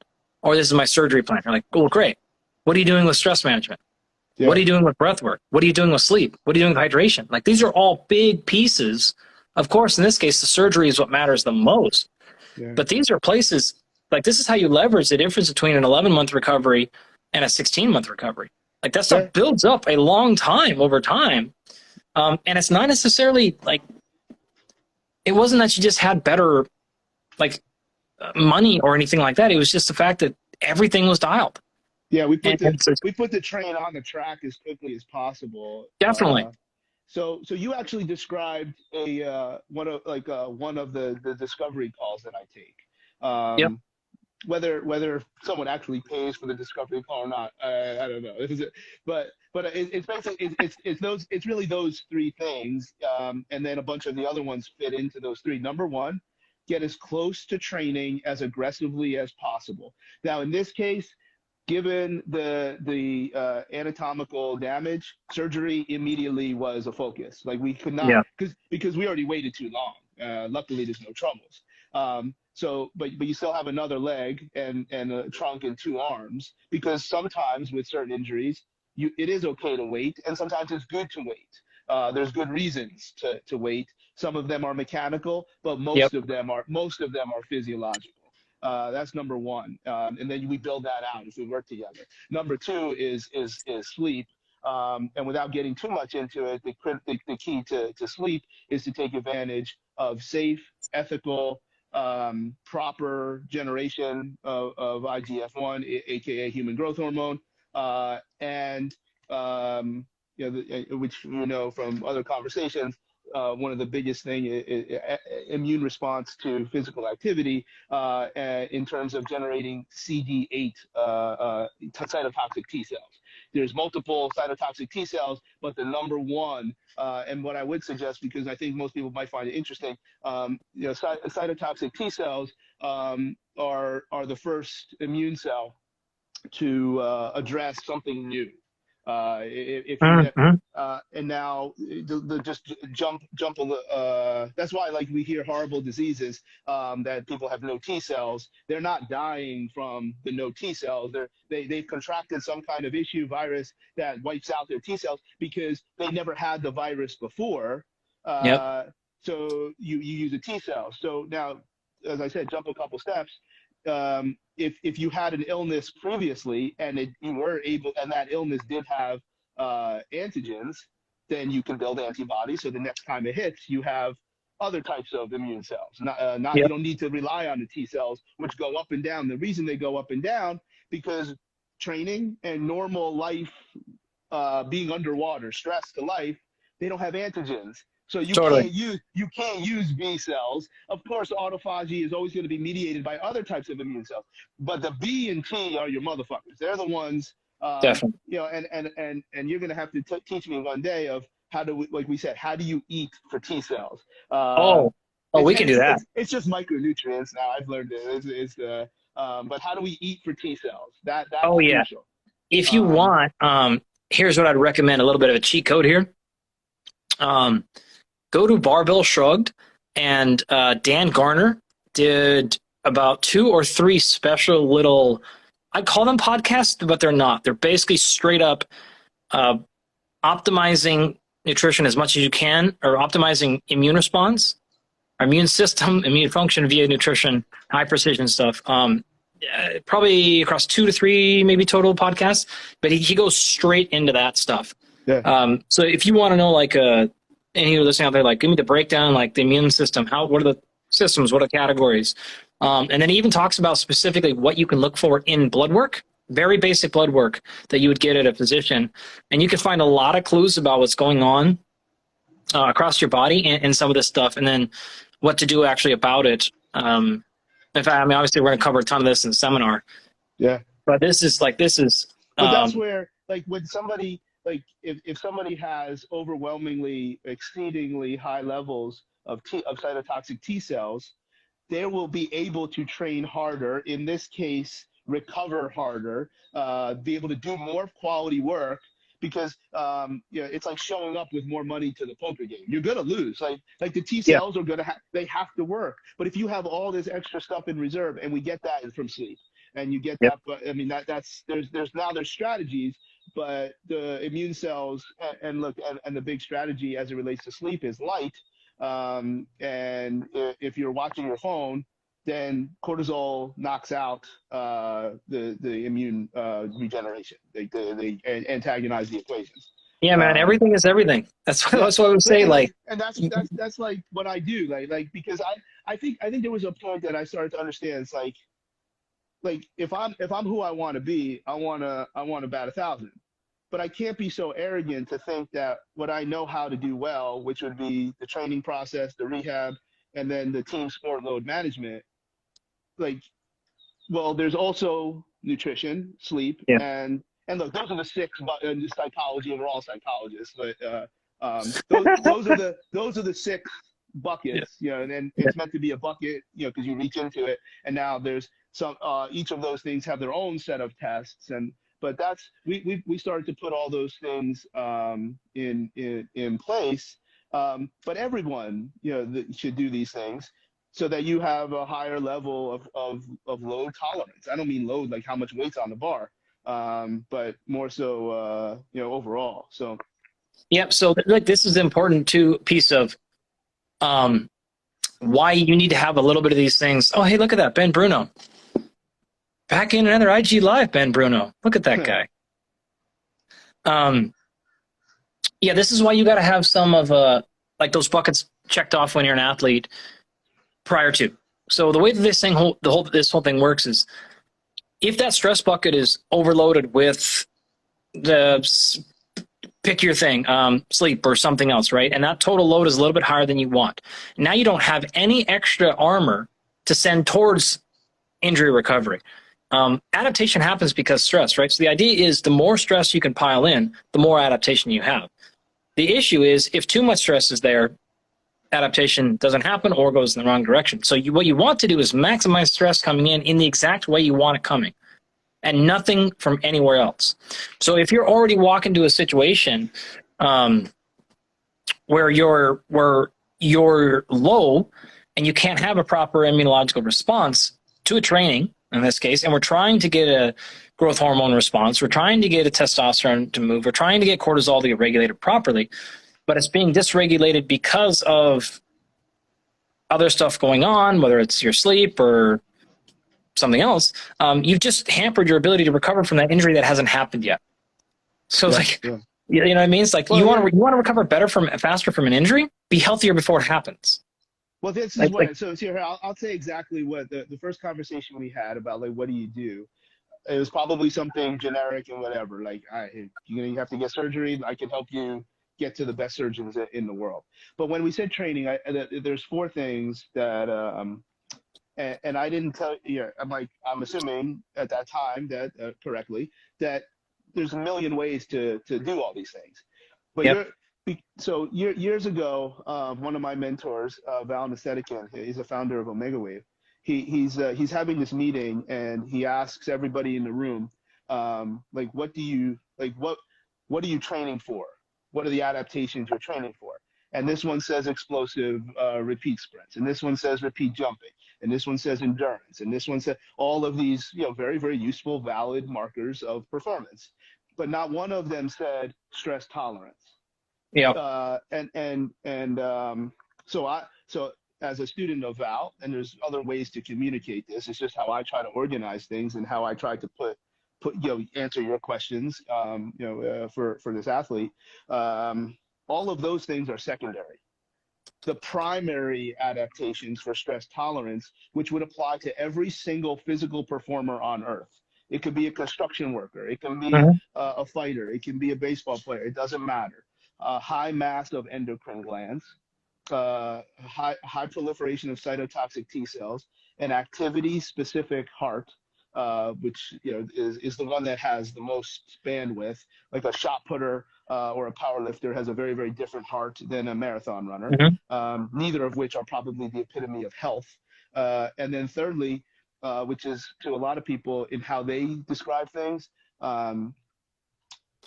or this is my surgery plan. You're like, well, great. What are you doing with stress management? Yeah. What are you doing with breath work? What are you doing with sleep? What are you doing with hydration? Like, these are all big pieces. Of course, in this case, the surgery is what matters the most. Yeah. But these are places like this is how you leverage the difference between an 11-month recovery and a 16-month recovery. Like that Yeah. stuff builds up a long time over time. And it's not necessarily like, it wasn't that you just had better like money or anything like that. It was just the fact that everything was dialed. Yeah, And so we put the train on the track as quickly as possible. definitely. So you actually described a one of the discovery calls that I take. Yep. Whether someone actually pays for the discovery call or not, I don't know. But it's basically it's really those three things, and then a bunch of the other ones fit into those three. Number one, get as close to training as aggressively as possible. Now, in this case, given the anatomical damage, surgery immediately was a focus. Like we could not, Yeah. because we already waited too long. Luckily, there's no troubles. But you still have another leg and a trunk and two arms, because sometimes with certain injuries, it is okay to wait, and sometimes it's good to wait. There's good reasons to wait. Some of them are mechanical, but Yep. most of them are physiological. That's number one, and then we build that out as we work together. Number two is sleep, and without getting too much into it, the key to sleep is to take advantage of safe, ethical, proper generation of IGF-1, aka human growth hormone, and which from other conversations, one of the biggest thing is immune response to physical activity, in terms of generating CD8 cytotoxic T cells. There's multiple cytotoxic T cells, but the number one, and what I would suggest, because I think most people might find it interesting, cytotoxic T cells are the first immune cell to address something new. If you Mm-hmm. And now just jump a little. That's why, like, we hear horrible diseases, that people have no T cells. They're not dying from the no T cells. They've contracted some kind of issue, virus, that wipes out their T cells because they never had the virus before. Yep. So you use a T cell. So now, as I said, jump a couple steps. If you had an illness previously and you were able, and that illness did have antigens, then you can build antibodies. So the next time it hits, you have other types of immune cells. You Yep. don't need to rely on the T cells, which go up and down. The reason they go up and down, because training and normal life, being underwater, stress to life, they don't have antigens. So Totally. you can't use B cells. Of course, autophagy is always going to be mediated by other types of immune cells, but the B and T are your motherfuckers. They're the ones, Definitely. and you're going to have to teach me one day of how do we, like we said, how do you eat for T cells? Oh, we can do that. It's just micronutrients now. I've learned it. But how do we eat for T cells? That's Oh yeah. crucial. If you Um, want, here's what I'd recommend: a little bit of a cheat code here. Go to Barbell Shrugged, and Dan Garner did about 2 or 3 special little, I call them podcasts, but they're not. They're basically straight up optimizing nutrition as much as you can, or optimizing immune response, our immune system, immune function via nutrition, high precision stuff. Probably across 2 to 3 maybe total podcasts, but he goes straight into that stuff. yeah, So if you want to know, like, any of you listening out there, like, give me the breakdown, like the immune system, what are the systems, what are categories? And then he even talks about specifically what you can look for in blood work, very basic blood work that you would get at a physician. And you can find a lot of clues about what's going on across your body and some of this stuff, and then what to do actually about it. In fact, I mean, obviously we're going to cover a ton of this in the seminar, yeah. but this is, But that's where, like, when somebody, like, if somebody has overwhelmingly, exceedingly high levels of cytotoxic T cells, they will be able to train harder. In this case, recover harder, be able to do more quality work, because it's like showing up with more money to the poker game. You're gonna lose. Like the T yeah, cells are gonna they have to work. But if you have all this extra stuff in reserve, and we get that from sleep, and you get yep, that, but I mean that's there's strategies, but the immune cells, and look, and the big strategy as it relates to sleep is light. And if you're watching your phone, then cortisol knocks out the immune regeneration. They antagonize the equations. Yeah, man, Um, everything is everything. That's yeah, that's what I would say. Like, and that's like what I do. Like because I think there was a point that I started to understand. It's like if I'm who I want to be, I want to bat 1,000. But I can't be so arrogant to think that what I know how to do well, which would be the training process, the rehab, and then the team sport load management, like, well, there's also nutrition, sleep, yeah, and look, those are the six. But psychology, and we're all psychologists, but those are the six yeah, buckets, and then yeah. it's meant to be a bucket, because you reach into it, and now there's some. Each of those things have their own set of tests, and but that's we started to put all those things in place. But everyone, should do these things so that you have a higher level of load tolerance. I don't mean load like how much weight's on the bar, but more so, overall. So Yep. So like this is important too piece of um why you need to have a little bit of these things. Oh, hey, look at that, Ben Bruno. Back in another IG Live, Ben Bruno. Look at that guy. Um yeah, this is why you gotta have some of like those buckets checked off when you're an athlete prior to. So the way that this whole thing works is if that stress bucket is overloaded with the pick your thing, sleep or something else, right? And that total load is a little bit higher than you want. Now you don't have any extra armor to send towards injury recovery. Adaptation happens because stress, right? So the idea is the more stress you can pile in, the more adaptation you have. The issue is if too much stress is there, adaptation doesn't happen or goes in the wrong direction. So what you want to do is maximize stress coming in the exact way you want it coming, and nothing from anywhere else. So if you're already walking to a situation where you're low and you can't have a proper immunological response to a training in this case, and we're trying to get a growth hormone response, we're trying to get a testosterone to move, we're trying to get cortisol to get regulated properly, but it's being dysregulated because of other stuff going on, whether it's your sleep or something else, you've just hampered your ability to recover from that injury that hasn't happened yet. So yeah. you know what I mean? It's like Well, you want to recover faster from an injury, be healthier before it happens. Well, this is what. So here, I'll say exactly what the first conversation we had about, like, what do you do? It was probably something generic and whatever. Like, you have to get surgery. I can help you get to the best surgeons in the world. But when we said training, there's four things that, and I didn't tell you. I'm assuming at that time that correctly that there's a million ways to do all these things. But Yep. years ago, one of my mentors, Val Nasetikin, he's a founder of Omega Wave. He's having this meeting, and he asks everybody in the room, like, what are you training for? What are the adaptations you're training for? And this one says explosive repeat sprints, and this one says repeat jumping, and this one says endurance, and this one says all of these, very, very useful, valid markers of performance. But not one of them said stress tolerance. Yeah. So as a student of Val, and there's other ways to communicate this. It's just how I try to organize things and how I try to put answer your questions. For this athlete, all of those things are secondary. The primary adaptations for stress tolerance, which would apply to every single physical performer on Earth. It could be a construction worker. It can be a fighter. It can be a baseball player. It doesn't matter. High mass of endocrine glands, high proliferation of cytotoxic T cells, and activity-specific heart, which is the one that has the most bandwidth. Like a shot putter or a power lifter has a very, very different heart than a marathon runner. Neither of which are probably the epitome of health. And then thirdly, which is to a lot of people in how they describe things,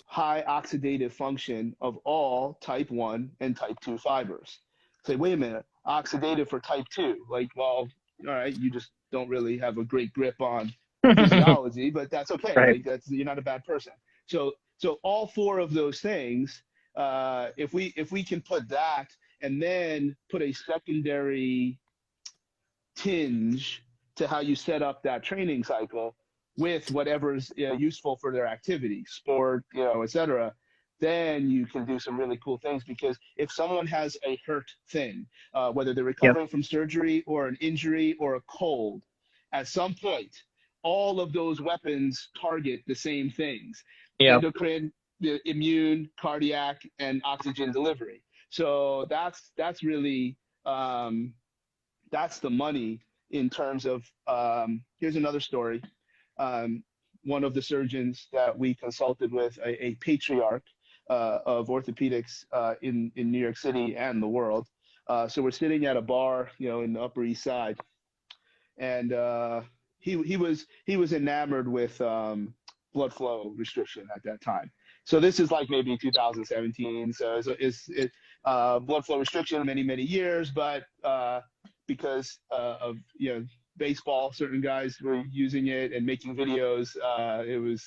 high oxidative function of all type 1 and type 2 fibers. Say, wait a minute, oxidative for type 2. Like, well, all right, you just don't really have a great grip on physiology, but that's okay. Right. Like, you're not a bad person. So all four of those things, if we can put that and then put a secondary tinge to how you set up that training cycle with whatever's useful for their activity, sport, et cetera, then you can do some really cool things. Because if someone has a hurt thing, whether they're Yep. recovering from surgery or an injury or a cold, at some point, all of those weapons target the same things: Yep. endocrine, the immune, cardiac, and oxygen delivery. So that's really that's the money in terms of. Here's another story. Um, One of the surgeons that we consulted with, a patriarch of orthopedics in New York City and the world. So we're sitting at a bar, in the Upper East Side, and he was enamored with blood flow restriction at that time. So this is like maybe 2017. So blood flow restriction many years, but because of baseball, certain guys were using it and making videos.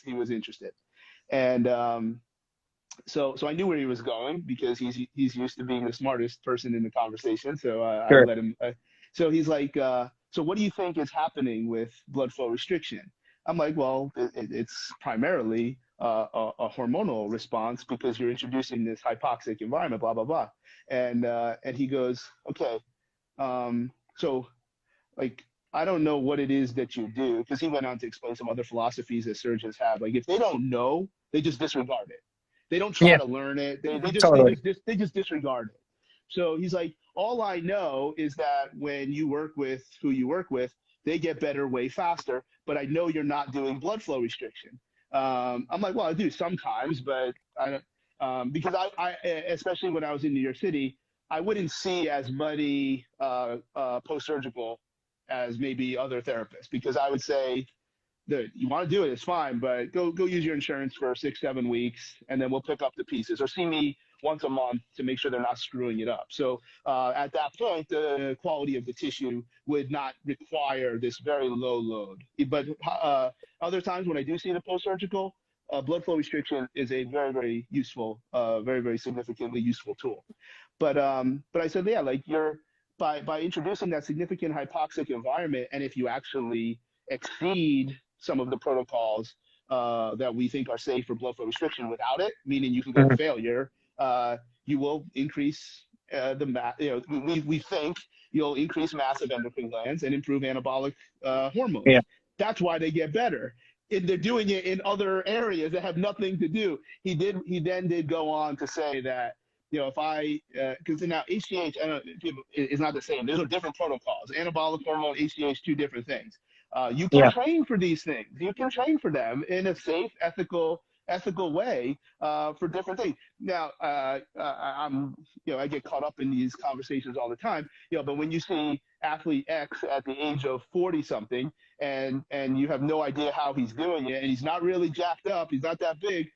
He was interested, and so I knew where he was going because he's used to being the smartest person in the conversation. So I Sure. let him. So he's like, so what do you think is happening with blood flow restriction? I'm like, well, it's primarily a hormonal response because you're introducing this hypoxic environment, blah blah blah. And he goes, okay, so like I don't know what it is that you do, because he went on to explain some other philosophies that surgeons have. Like if they don't know, they just disregard it. They don't try Yeah. to learn it. Totally. They just disregard it. So he's like, all I know is that when you work with who you work with, they get better way faster. But I know you're not doing blood flow restriction. I'm like, well, I do sometimes, but I don't, because especially when I was in New York City, I wouldn't see as many post surgical as maybe other therapists, because I would say that you want to do it, it's fine, but go use your insurance for 6-7 weeks, and then we'll pick up the pieces, or see me once a month to make sure they're not screwing it up. So at that point, the quality of the tissue would not require this very low load. But other times when I do see the post-surgical, blood flow restriction is a very useful, very significantly useful tool. But I said, yeah, like you're by introducing that significant hypoxic environment, and if you actually exceed some of the protocols that we think are safe for blood flow restriction without it, meaning you can go to Mhm. failure, you will increase we think you'll increase mass of endocrine glands and improve anabolic Yeah. hormones. That's why they get better. And they're doing it in other areas that have nothing to do. He then did go on to say that, if I, because now HGH is not the same. Those are different protocols. Anabolic hormone, HGH, two different things. You can Yeah. train for these things. You can train for them in a safe, ethical way for different things. Now, I get caught up in these conversations all the time. But when you see athlete X at the age of 40 something, and you have no idea how he's doing it, and he's not really jacked up, he's not that big.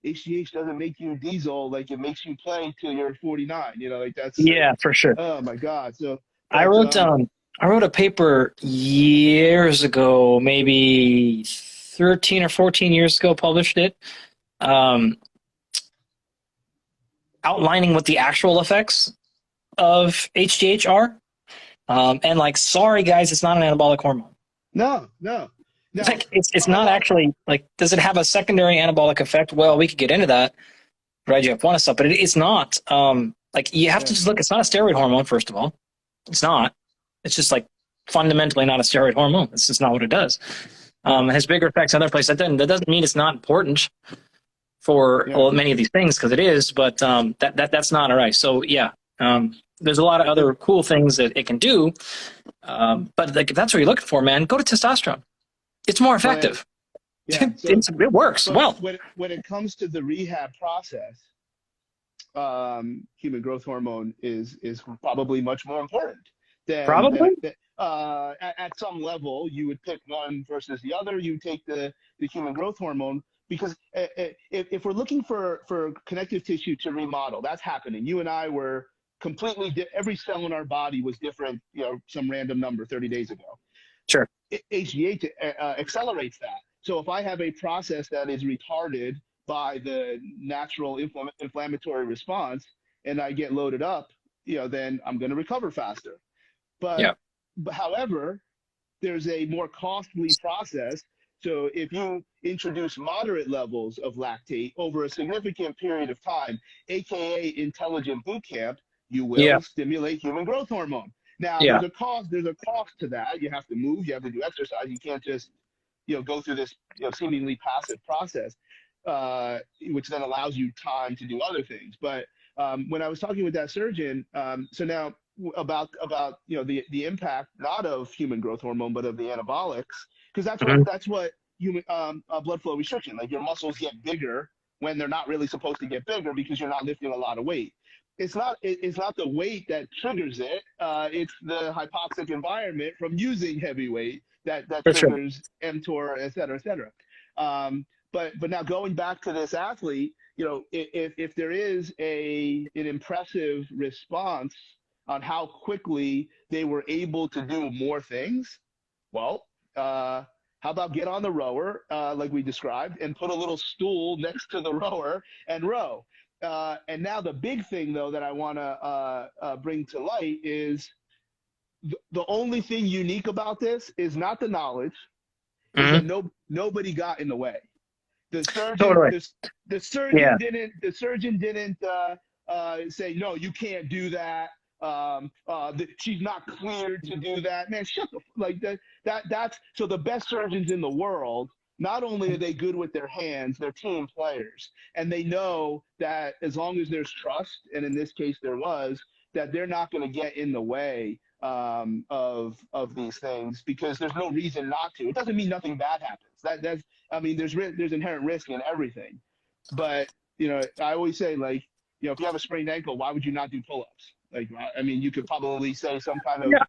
HGH doesn't make you diesel like it makes you play till you're 49. Like that's like, Yeah, for sure. oh my God. So, I but wrote I wrote a paper years ago, maybe 13 or 14 years ago, published it, um, outlining what the actual effects of HGH are. And like, sorry guys, it's not an anabolic hormone. no. Now, Like, it's a not lot. actually like, does it have a secondary anabolic effect? Well, we could get into that, for IGF-1 and stuff, but it's not. Like, you have to Yeah, just look. It's not a steroid hormone, first of all. It's not. It's just like fundamentally not a steroid hormone. It's just not what it does. yeah, It has bigger effects in other places. That doesn't mean it's not important for yeah. many of these things, because it is, but that's not all right. So yeah, there's a lot of The, other cool things that it can do. But like, if that's what you're looking for, man, go to testosterone. It's more but effective. yeah. So, It works but well. when it comes to the rehab process, human growth hormone is probably much more important than Probably. at some level you would pick one versus the other. You take the human growth hormone, because if we're looking for connective tissue to remodel, that's happening. You and I were every cell in our body was different, some random number 30 days ago. Sure. HGH accelerates that. So if I have a process that is retarded by the natural inflammatory response, and I get loaded up, then I'm going to recover faster. But, Yeah. however, there's a more costly process. So if you introduce moderate levels of lactate over a significant period of time, aka intelligent boot camp, you Yeah. will stimulate human growth hormone. Now Yeah. there's a cost. There's a cost to that. You have to move. You have to do exercise. You can't just go through this seemingly passive process, which then allows you time to do other things. But when I was talking with that surgeon, so now about the impact not of human growth hormone but of the anabolics, because Mhm. that's what human blood flow restriction, like your muscles get bigger when they're not really supposed to get bigger because you're not lifting a lot of weight. It's not the weight that triggers it. It's the hypoxic environment from using heavy weight that For sure. triggers mTOR, et cetera, et cetera. But now going back to this athlete, if there is an impressive response on how quickly they were able to do more things, well, how about get on the rower, like we described, and put a little stool next to the rower and row. And now the big thing, though, that I want to bring to light is the only thing unique about this is not the knowledge, is that Mhm. nobody got in the way. The surgeon, Totally. the Yeah. surgeon didn't say no, you can't do that. She's not cleared to do that. Man, shut the like that. That's so the best surgeons in the world. Not only are they good with their hands, they're team players, and they know that as long as there's trust, and in this case there was, that they're not going to get in the way of these things because there's no reason not to. It doesn't mean nothing bad happens. That's I mean, there's inherent risk in everything, but I always say like, if you have a sprained ankle, why would you not do pull-ups? Like, I mean, you could probably say some kind of Yeah.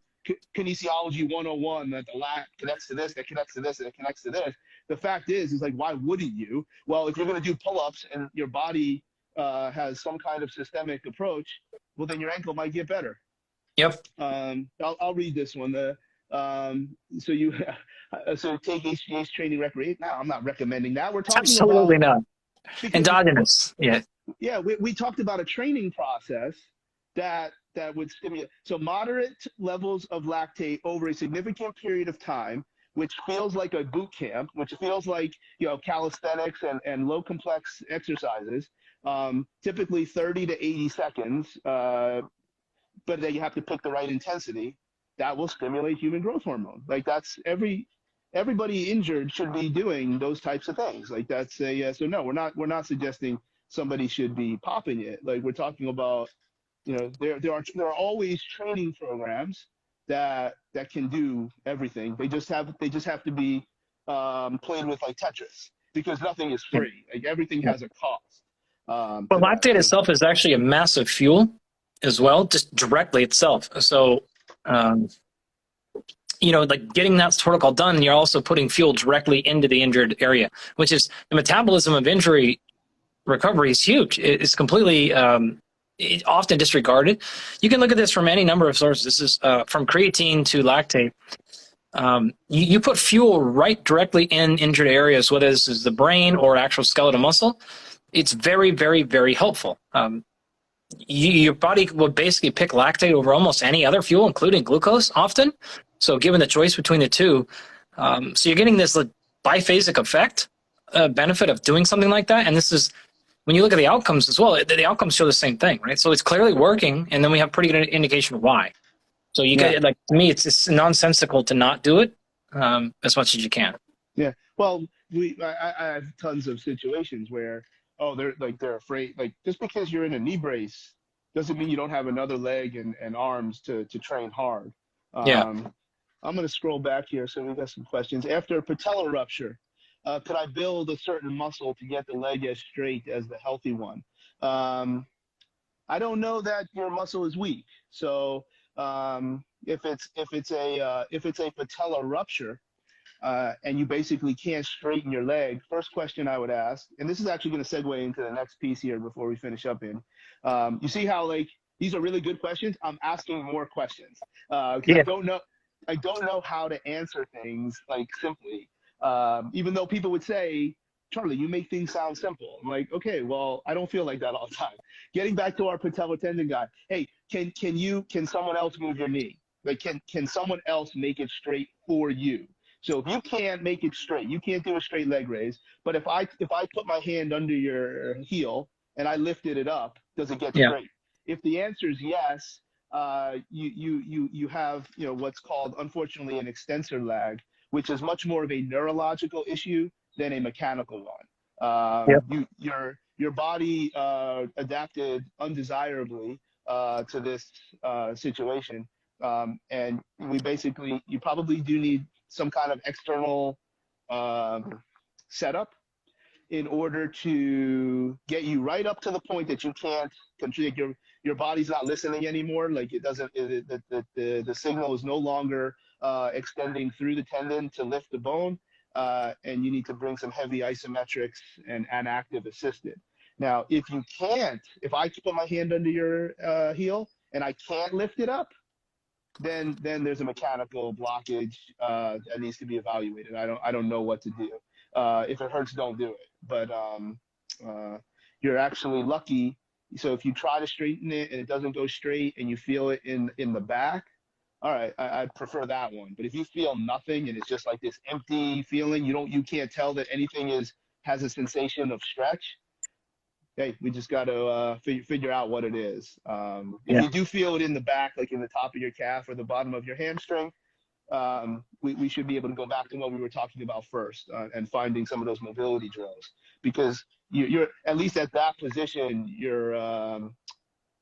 kinesiology 101 that the lat connects to this, that connects to this, that connects to this. The fact is like, why wouldn't you? Well, if you're going to do pull-ups and your body has some kind of systemic approach, well, then your ankle might get better. Yep. I'll read this one. So you so take HGH training recreate. Now I'm not recommending that. We're talking Absolutely about not. because Endogenous. Yeah. yeah, we talked about a training process that would stimulate so moderate levels of lactate over a significant period of time, which feels like a boot camp, which feels like calisthenics and low complex exercises, typically 30 to 80 seconds. But then you have to pick the right intensity that will stimulate human growth hormone. Like that's everybody injured should be doing those types of things. Like that's a so no, we're not suggesting somebody should be popping it. Like we're talking about, there are always training programs that can do everything. They just have to be played with like Tetris because nothing is Yeah. free. Like everything Yeah. has a cost But to that. lactate So itself is actually a massive fuel as well, just directly itself. So, um, like getting that protocol done, you're also putting fuel directly into the injured area, which is the metabolism of injury recovery is huge. It's completely often disregarded. You can look at this from any number of sources. This is from creatine to lactate. You put fuel right directly in injured areas, whether this is the brain or actual skeletal muscle. It's very, very, very helpful. Your body will basically pick lactate over almost any other fuel, including glucose, often. So, given the choice between the two, so you're getting this biphasic effect benefit of doing something like that. And this is when you look at the outcomes as well. The outcomes show the same thing, right? So it's clearly working, and then we have pretty good indication of why. So you yeah. get like to me, it's nonsensical to not do it as much as you can. Yeah. Well, I have tons of situations where, oh, they're afraid. Like just because you're in a knee brace doesn't mean you don't have another leg and arms to train hard. Yeah. I'm going to scroll back here. So we got some questions. After a patella rupture, could I build a certain muscle to get the leg as straight as the healthy one? I don't know that your muscle is weak. So if it's a patella rupture, and you basically can't straighten your leg, first question I would ask, and this is actually going to segue into the next piece here before we finish up you see how like these are really good questions. I'm asking more questions because Yeah. I don't know how to answer things like simply, even though people would say, Charlie, you make things sound simple. I'm like, okay, well, I don't feel like that all the time. Getting back to our patellar tendon guy, hey, can someone else move your knee? Like, can someone else make it straight for you? So if you can't make it straight, you can't do a straight leg raise. But if I put my hand under your heel and I lifted it up, does it get Yeah. straight? If the answer is yes, you have what's called, unfortunately, an extensor lag, which is much more of a neurological issue than a mechanical one. Yep. Your body adapted undesirably to this situation, and you probably do need some kind of external setup in order to get you right up to the point that you can't control. Your body's not listening anymore. Like, it doesn't. The signal is no longer extending through the tendon to lift the bone, and you need to bring some heavy isometrics and active assisted. Now, if I put my hand under your heel and I can't lift it up, then there's a mechanical blockage that needs to be evaluated. I don't know what to do. If it hurts, don't do it. But you're actually lucky. So if you try to straighten it and it doesn't go straight and you feel it in the back, all right, I'd prefer that one. But if you feel nothing and it's just like this empty feeling, you can't tell that anything has a sensation of stretch. Hey, we just got to figure out what it is. If you do feel it in the back, like in the top of your calf or the bottom of your hamstring, we should be able to go back to what we were talking about first, and finding some of those mobility drills, because you're at least at that position,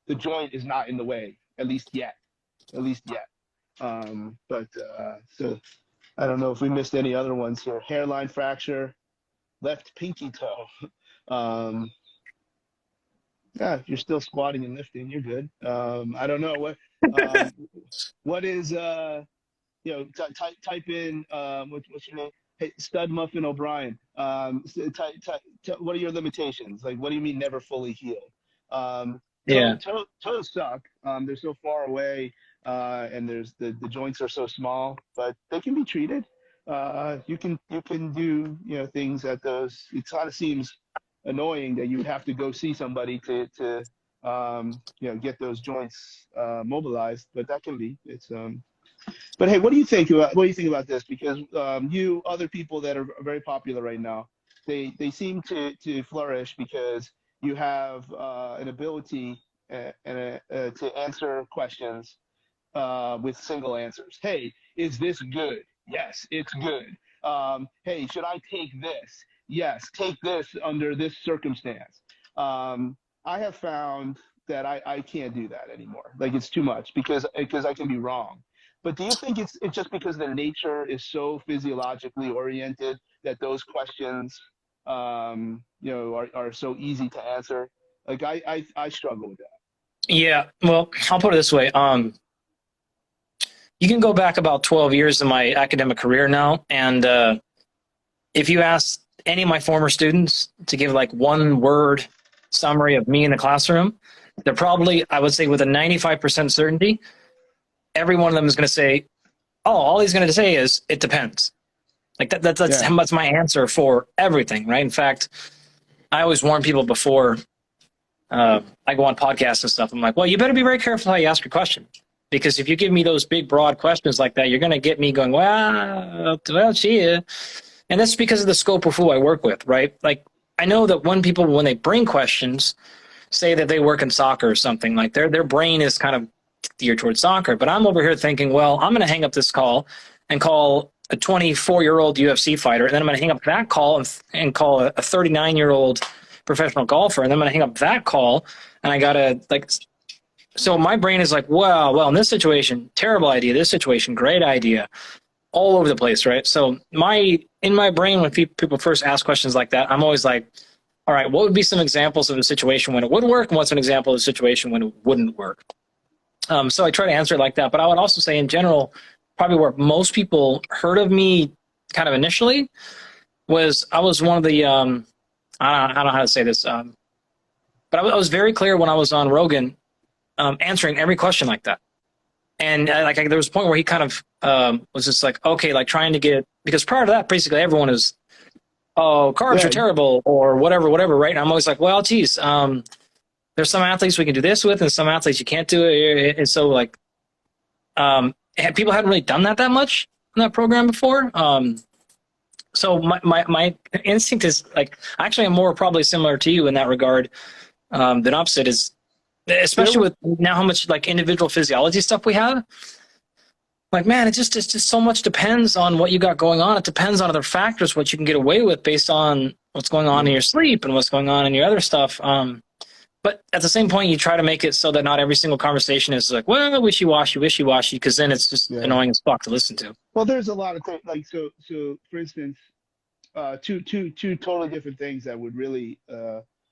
the joint is not in the way, at least yet. But so I don't know if we missed any other ones here. Hairline fracture, left pinky toe. Yeah, if you're still squatting and lifting, you're good. I don't know what is type in what's your name? Hey, Stud Muffin O'Brien. What are your limitations? Like, what do you mean never fully healed? Toes suck. They're so far away, and the joints are so small, but they can be treated. You can do things at those. It kind of seems annoying that you would have to go see somebody to get those joints mobilized, but that can be. But hey, what do you think about this? Because other people that are very popular right now, they seem to flourish because you have an ability to answer questions with single answers. Hey, is this good? Yes, it's good. Hey, should I take this? Yes, take this under this circumstance. I have found that I can't do that anymore. Like, it's too much because I can be wrong. But do you think it's just because the nature is so physiologically oriented that those questions, are so easy to answer? Like, I struggle with that. Yeah. Well, I'll put it this way. You can go back about 12 years in my academic career now, and if you ask any of my former students to give like one word summary of me in the classroom, they're probably, I would say with a 95% certainty, every one of them is going to say, all he's going to say is, it depends. Like that's my answer for everything, right? In fact, I always warn people before I go on podcasts and stuff. I'm like, well, you better be very careful how you ask your question, because if you give me those big, broad questions like that, you're going to get me going, well, gee. And that's because of the scope of who I work with, right? Like, I know that when they bring questions, say that they work in soccer or something, like their brain is kind of geared towards soccer, but I'm over here thinking, well, I'm going to hang up this call and call a 24-year-old UFC fighter, and then I'm going to hang up that call and call a 39-year-old professional golfer, and then I'm going to hang up that call, and I got to, like, so my brain is like, well, in this situation, terrible idea. This situation, great idea. All over the place, right? So in my brain, when people first ask questions like that, I'm always like, all right, what would be some examples of a situation when it would work, and what's an example of a situation when it wouldn't work? So I try to answer it like that. But I would also say, in general, probably where most people heard of me kind of initially was I was one of the, I don't know how to say this, but I was very clear when I was on Rogan, answering every question like that. And there was a point where he kind of was just like, okay, like trying to get, because prior to that, basically everyone is, oh, carbs are terrible or whatever, right? And I'm always like, well, geez, there's some athletes we can do this with and some athletes you can't do it. And so like, people hadn't really done that much in that program before. So my instinct is like, actually, I'm more probably similar to you in that regard, than opposite is, especially with now how much like individual physiology stuff we have. Like, man, it's just so much depends on what you got going on. It depends on other factors, what you can get away with based on what's going on in your sleep and what's going on in your other stuff. But at the same point, you try to make it so that not every single conversation is like, well, wishy-washy, because then it's just annoying as fuck to listen to. Well, there's a lot of things like so. For instance, two totally different things that would really,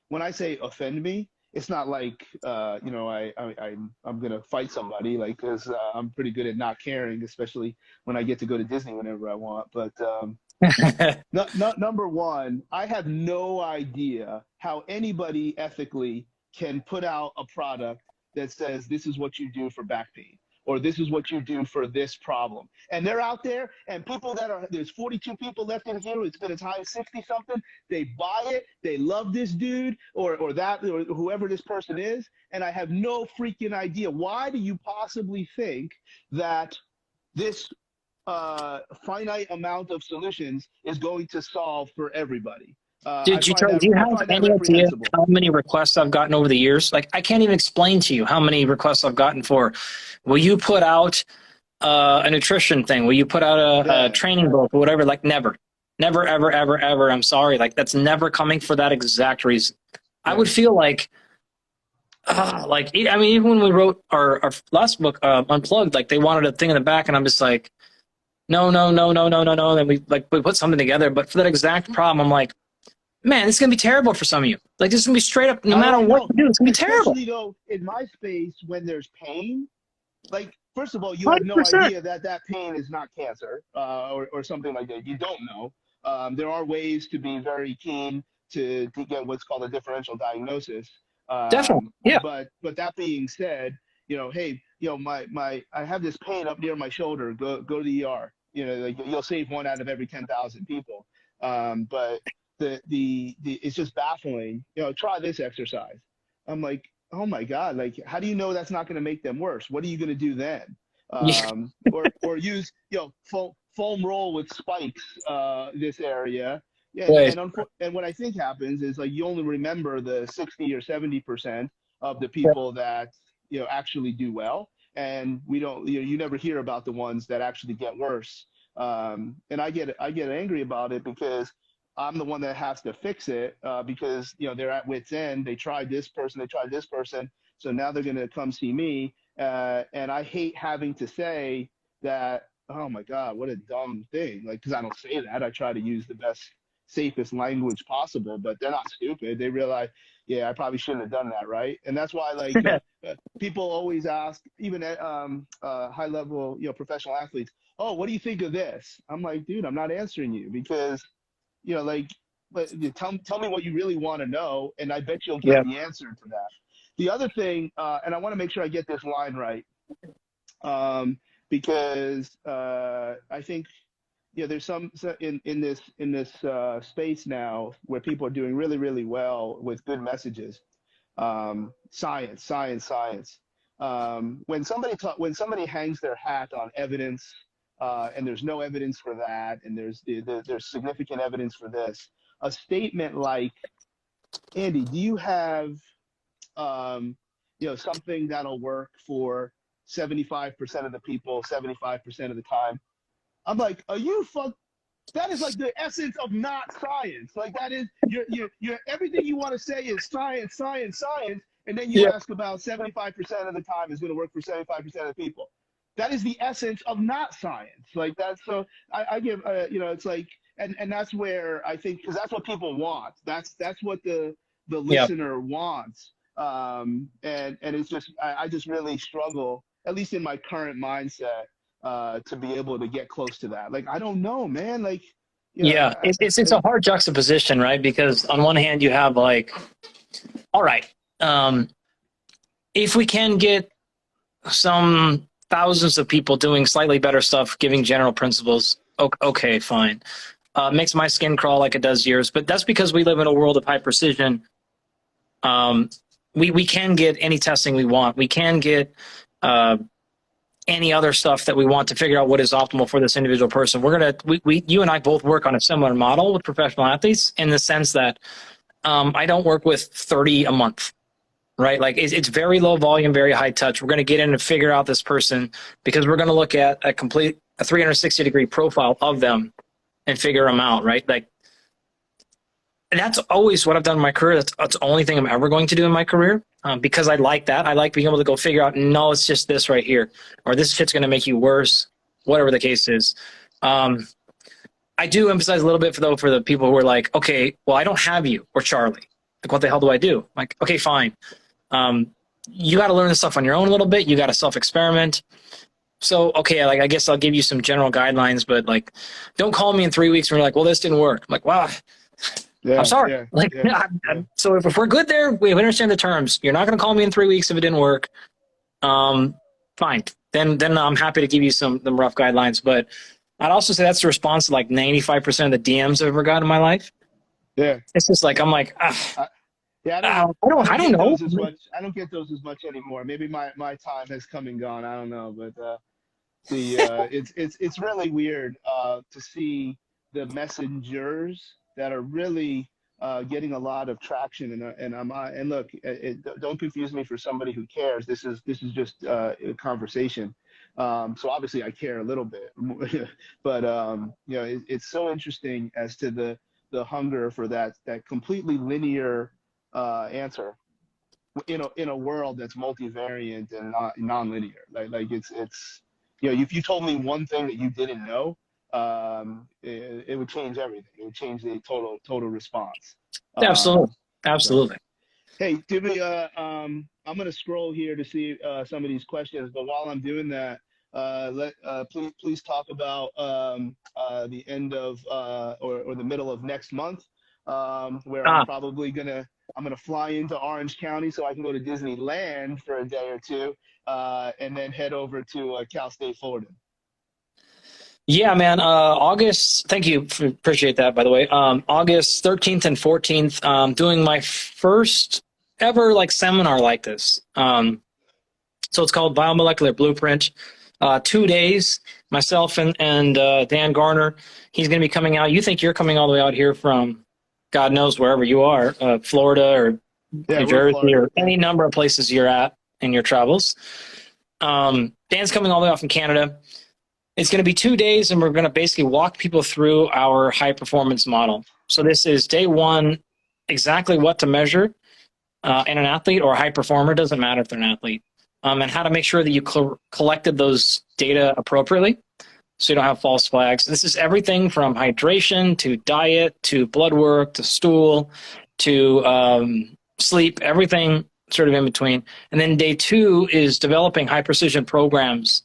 when I say offend me, it's not like I'm gonna fight somebody, like, because I'm pretty good at not caring, especially when I get to go to Disney whenever I want. But number one, I have no idea how anybody ethically can put out a product that says this is what you do for back pain, or this is what you do for this problem. And they're out there, and people there's 42 people left in here, it's been as high as 60 something, they buy it, they love this dude, or whoever this person is, and I have no freaking idea. Why do you possibly think that this finite amount of solutions is going to solve for everybody? Do you have any idea how many requests I've gotten over the years? Like, I can't even explain to you how many requests I've gotten for, will you put out a nutrition thing? Will you put out a training book or whatever? Like, never, ever, ever, ever. I'm sorry. Like, that's never coming for that exact reason. I would feel like, I mean, even when we wrote our last book, Unplugged, like, they wanted a thing in the back, and I'm just like, no. And we put something together. But for that exact problem, I'm like, man, this is going to be terrible for some of you. Like, this is going to be straight up, no matter what you do, it's going to be terrible. Especially, though, in my space, when there's pain, like, first of all, you have no idea that pain is not cancer or something like that. You don't know. There are ways to be very keen to get what's called a differential diagnosis. Definitely, yeah. But that being said, hey, I have this pain up near my shoulder. Go to the ER. Like, you'll save 1 out of every 10,000 people. But it's just baffling. Try this exercise. I'm like, oh my God, like, how do you know that's not going to make them worse? What are you going to do then? Or use foam roll with spikes this area. Yeah, right. And what I think happens is, like, you only remember the 60 or 70% of the people that actually do well, and we don't. You never hear about the ones that actually get worse. And I get angry about it because I'm the one that has to fix it, because they're at wit's end. They tried this person, so now they're going to come see me, and I hate having to say that. Oh my God, what a dumb thing! Like, because I don't say that. I try to use the best, safest language possible, but they're not stupid. They realize, yeah, I probably shouldn't have done that, right? And that's why, like, people always ask, even at high level, professional athletes, oh, what do you think of this? I'm like, dude, I'm not answering you because, tell me what you really want to know, and I bet you'll get the answer to that. The other thing, and I want to make sure I get this line right, because I think there's some in this space now where people are doing really, really well with good messages. Science. When somebody hangs their hat on evidence, and there's no evidence for that, and there's significant evidence for this, a statement like, Andy, do you have something that'll work for 75% of the people 75% of the time? I'm like, are you that is like the essence of not science. Like, that is you're everything you want to say is science, and then you ask about 75% of the time is going to work for 75% of the people. That is the essence of not science. Like, that's, so I give it's like, and that's where I think, because that's what people want. That's what the listener wants. And it's just, I just really struggle, at least in my current mindset, to be able to get close to that. Like, I don't know, man. Like, it's a hard juxtaposition, right? Because on one hand you have, like, all right, if we can get some thousands of people doing slightly better stuff, giving general principles, okay, fine. Makes my skin crawl like it does yours, but that's because we live in a world of high precision. We can get any testing we want. We can get any other stuff that we want to figure out what is optimal for this individual person. You and I both work on a similar model with professional athletes in the sense that I don't work with 30 a month, right? Like it's very low volume, very high touch. We're going to get in and figure out this person because we're going to look at a 360-degree profile of them and figure them out, right? Like, and that's always what I've done in my career. That's the only thing I'm ever going to do in my career because I like that. I like being able to go figure out, no, it's just this right here, or this shit's going to make you worse, whatever the case is. I do emphasize a little bit for the people who are like, okay, well, I don't have you or Charlie. Like, what the hell do I do? Like, okay, fine. You got to learn this stuff on your own a little bit. You got to self-experiment. So, okay, like I guess I'll give you some general guidelines, but like, don't call me in 3 weeks and you're like, well, this didn't work. I'm like, wow. Yeah, I'm sorry. So if we're good there, we understand the terms. You're not going to call me in 3 weeks if it didn't work. Fine. Then I'm happy to give you some rough guidelines. But I'd also say that's the response to like 95% of the DMs I've ever got in my life. Yeah. It's just like, I'm like, yeah, I don't know. I don't get those as much anymore. Maybe my time has come and gone. I don't know, but it's really weird to see the messengers that are really getting a lot of traction, and look, don't confuse me for somebody who cares. This is just a conversation. So obviously I care a little bit, but it's so interesting as to the hunger for that completely linear answer in a world that's multivariant and not non-linear. Like it's if you told me one thing that you didn't know, it would change everything. It would change the total response. Absolutely. Hey, Dibby, I'm gonna scroll here to see some of these questions, but while I'm doing that, please talk about the end of or the middle of next month, where I'm gonna fly into Orange County so I can go to Disneyland for a day or two, and then head over to Cal State Fullerton. Yeah, man. August. Thank you. Appreciate that. By the way, August 13th and 14th, doing my first ever like seminar like this. So it's called Biomolecular Blueprint. 2 days. Myself and Dan Garner. He's going to be coming out. You think you're coming all the way out here from God knows wherever you are, Florida or New Jersey or any number of places you're at in your travels. Dan's coming all the way out from Canada. It's going to be 2 days, and we're going to basically walk people through our high performance model. So this is day one, exactly what to measure in an athlete or a high performer, doesn't matter if they're an athlete, and how to make sure that you collected those data appropriately so you don't have false flags. This is everything from hydration to diet to blood work to stool to sleep, everything sort of in between. And then day two is developing high precision programs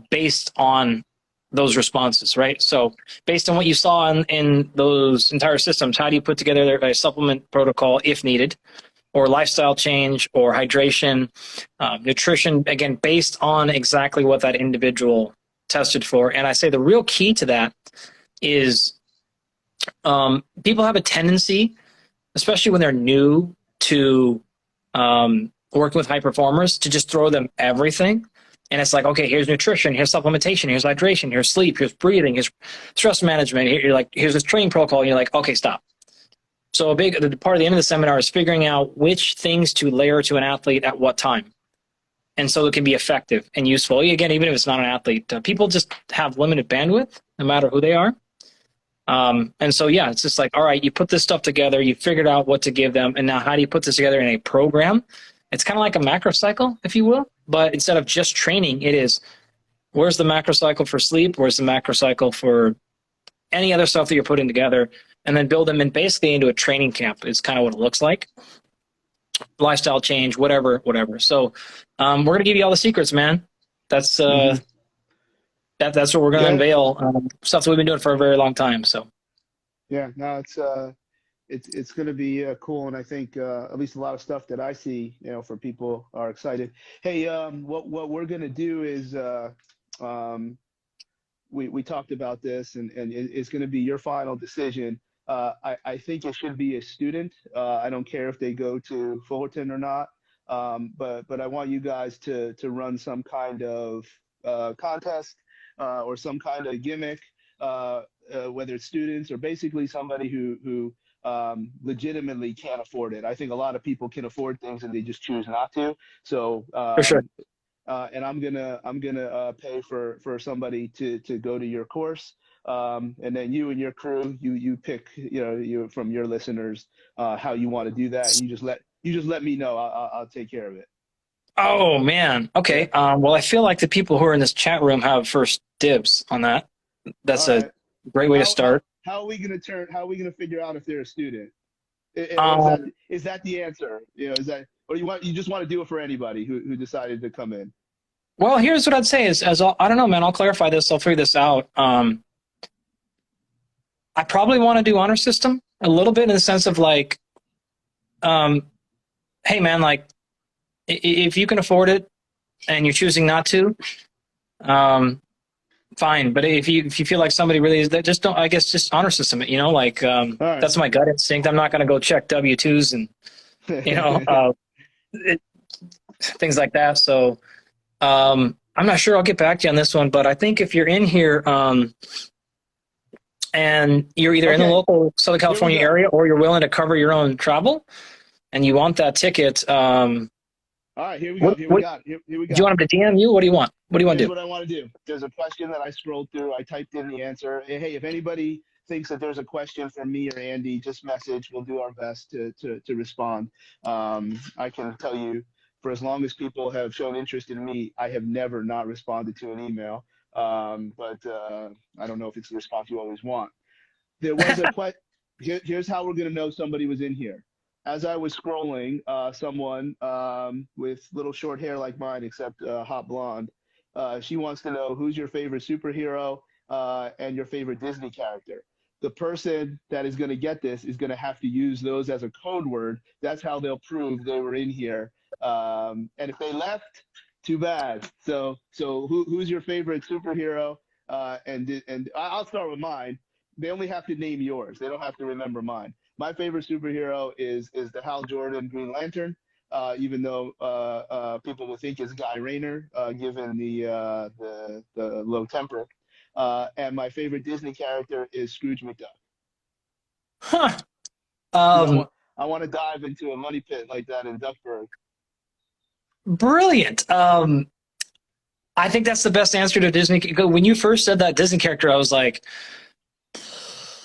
based on those responses, right? So based on what you saw in those entire systems, how do you put together a supplement protocol if needed, or lifestyle change, or hydration, nutrition, again, based on exactly what that individual tested for. And I say the real key to that is people have a tendency, especially when they're new to working with high performers, to just throw them everything. And it's like, okay, here's nutrition, here's supplementation, here's hydration, here's sleep, here's breathing, here's stress management. Here's this training protocol. And you're like, okay, stop. So the part of the end of the seminar is figuring out which things to layer to an athlete at what time. And so it can be effective and useful. Again, even if it's not an athlete, people just have limited bandwidth, no matter who they are. And so, yeah, it's just like, all right, you put this stuff together, you figured out what to give them. And now how do you put this together in a program? It's kind of like a macro cycle, if you will. But instead of just training, it is, where's the macro cycle for sleep? Where's the macro cycle for any other stuff that you're putting together? And then build them in basically into a training camp is kind of what it looks like. Lifestyle change, whatever. So we're going to give you all the secrets, man. That's that's what we're going to unveil. Stuff that we've been doing for a very long time. So yeah, no, it's going to be cool, and I think at least a lot of stuff that I see, for people are excited. Hey, what we're going to do is we talked about this, and it's going to be your final decision. I think it should be a student. I don't care if they go to Fullerton or not, but I want you guys to run some kind of contest or some kind of gimmick, whether it's students or basically somebody who legitimately can't afford it. I think a lot of people can afford things and they just choose not to. So For sure. and I'm gonna pay for somebody to go to your course. And then you and your crew, you pick, you from your listeners, how you want to do that. You just let me know. I'll take care of it. Oh man. Yeah. Okay. Well, I feel like the people who are in this chat room have first dibs on that. All That's a right. great way to start. How are we gonna How are we gonna figure out if they're a student? Is that Um, is that the answer? Is that, or you just want to do it for anybody who decided to come in? well, here's what I'd say is, I don't know, man. I'll clarify this. I'll figure this out. I probably want to do honor system a little bit in the sense of like, um, hey, man, like if you can afford it and you're choosing not to, um, fine. But if you feel like somebody really is that, just don't. I guess just honor system it. Like All right. that's my gut instinct. I'm not going to go check W-2s and you know it, things like that. So I'm not sure. I'll get back to you on this one. But I think if you're in here and you're either in the Okay. local Southern Here we California go. area or you're willing to cover your own travel and you want that ticket, All right. Here we go. what Here we what got. Here we do you got. want him to DM you? What do you want? What do you want to Here's do? what I want to do. There's a question that I scrolled through. I typed in the answer. Hey, if anybody thinks that there's a question from me or Andy, just message. We'll do our best to respond. I can tell you, for as long as people have shown interest in me, I have never not responded to an email. But I don't know if it's the response you always want. There was a question. Here's how we're going to know somebody was in here. As I was scrolling, someone with little short hair like mine, except hot blonde, she wants to know who's your favorite superhero and your favorite Disney character. The person that is going to get this is going to have to use those as a code word. That's how they'll prove they were in here. And if they left, too bad. So who's your favorite superhero? And I'll start with mine. They only have to name yours. They don't have to remember mine. My favorite superhero is the Hal Jordan Green Lantern, even though people will think it's Guy Rayner, given the low temper. And my favorite Disney character is Scrooge McDuck, Huh. because Um, I want to dive into a money pit like that in Duckburg. brilliant. I think that's the best answer to Disney. When you first said that Disney character, I was like,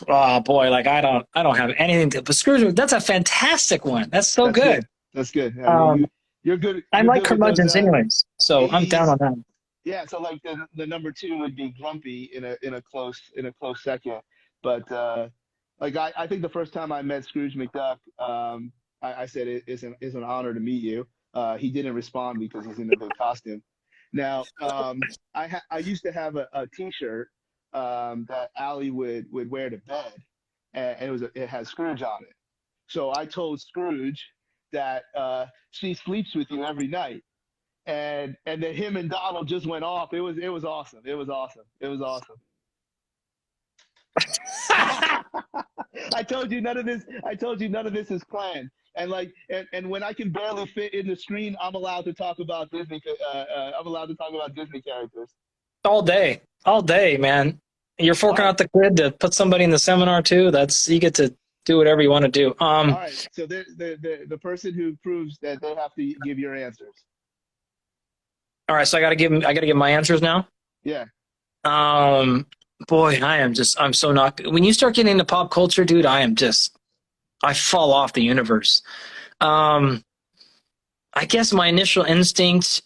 oh boy, like I don't have anything to. But Scrooge, that's a fantastic one. That's so That's good. good. That's good. Um, You're good. I You're like good with those curmudgeons anyways, so I'm down 80s. on that. Yeah, so like the number two would be Grumpy in a close second. But like I think the first time I met Scrooge McDuck, I said it is an honor to meet you. He didn't respond because he's in a big costume. Now, I used to have a T-shirt that Allie would wear to bed, and it has Scrooge on it. So I told Scrooge that she sleeps with you every night, and then him and Donald just went off. It was awesome. It was awesome. It was awesome. I told you none of this. I told you none of this is planned. And when I can barely fit in the screen, I'm allowed to talk about Disney. I'm allowed to talk about Disney characters. All day, man. You're All forking right, out the grid to put somebody in the seminar too. That's you get to do whatever you want to do. all right. So the person who proves that they have to give your answers. All right, so I got to give my answers now. Yeah. Um, boy, I'm so not. When you start getting into pop culture, dude, I fall off the universe. Um, I guess my initial instinct,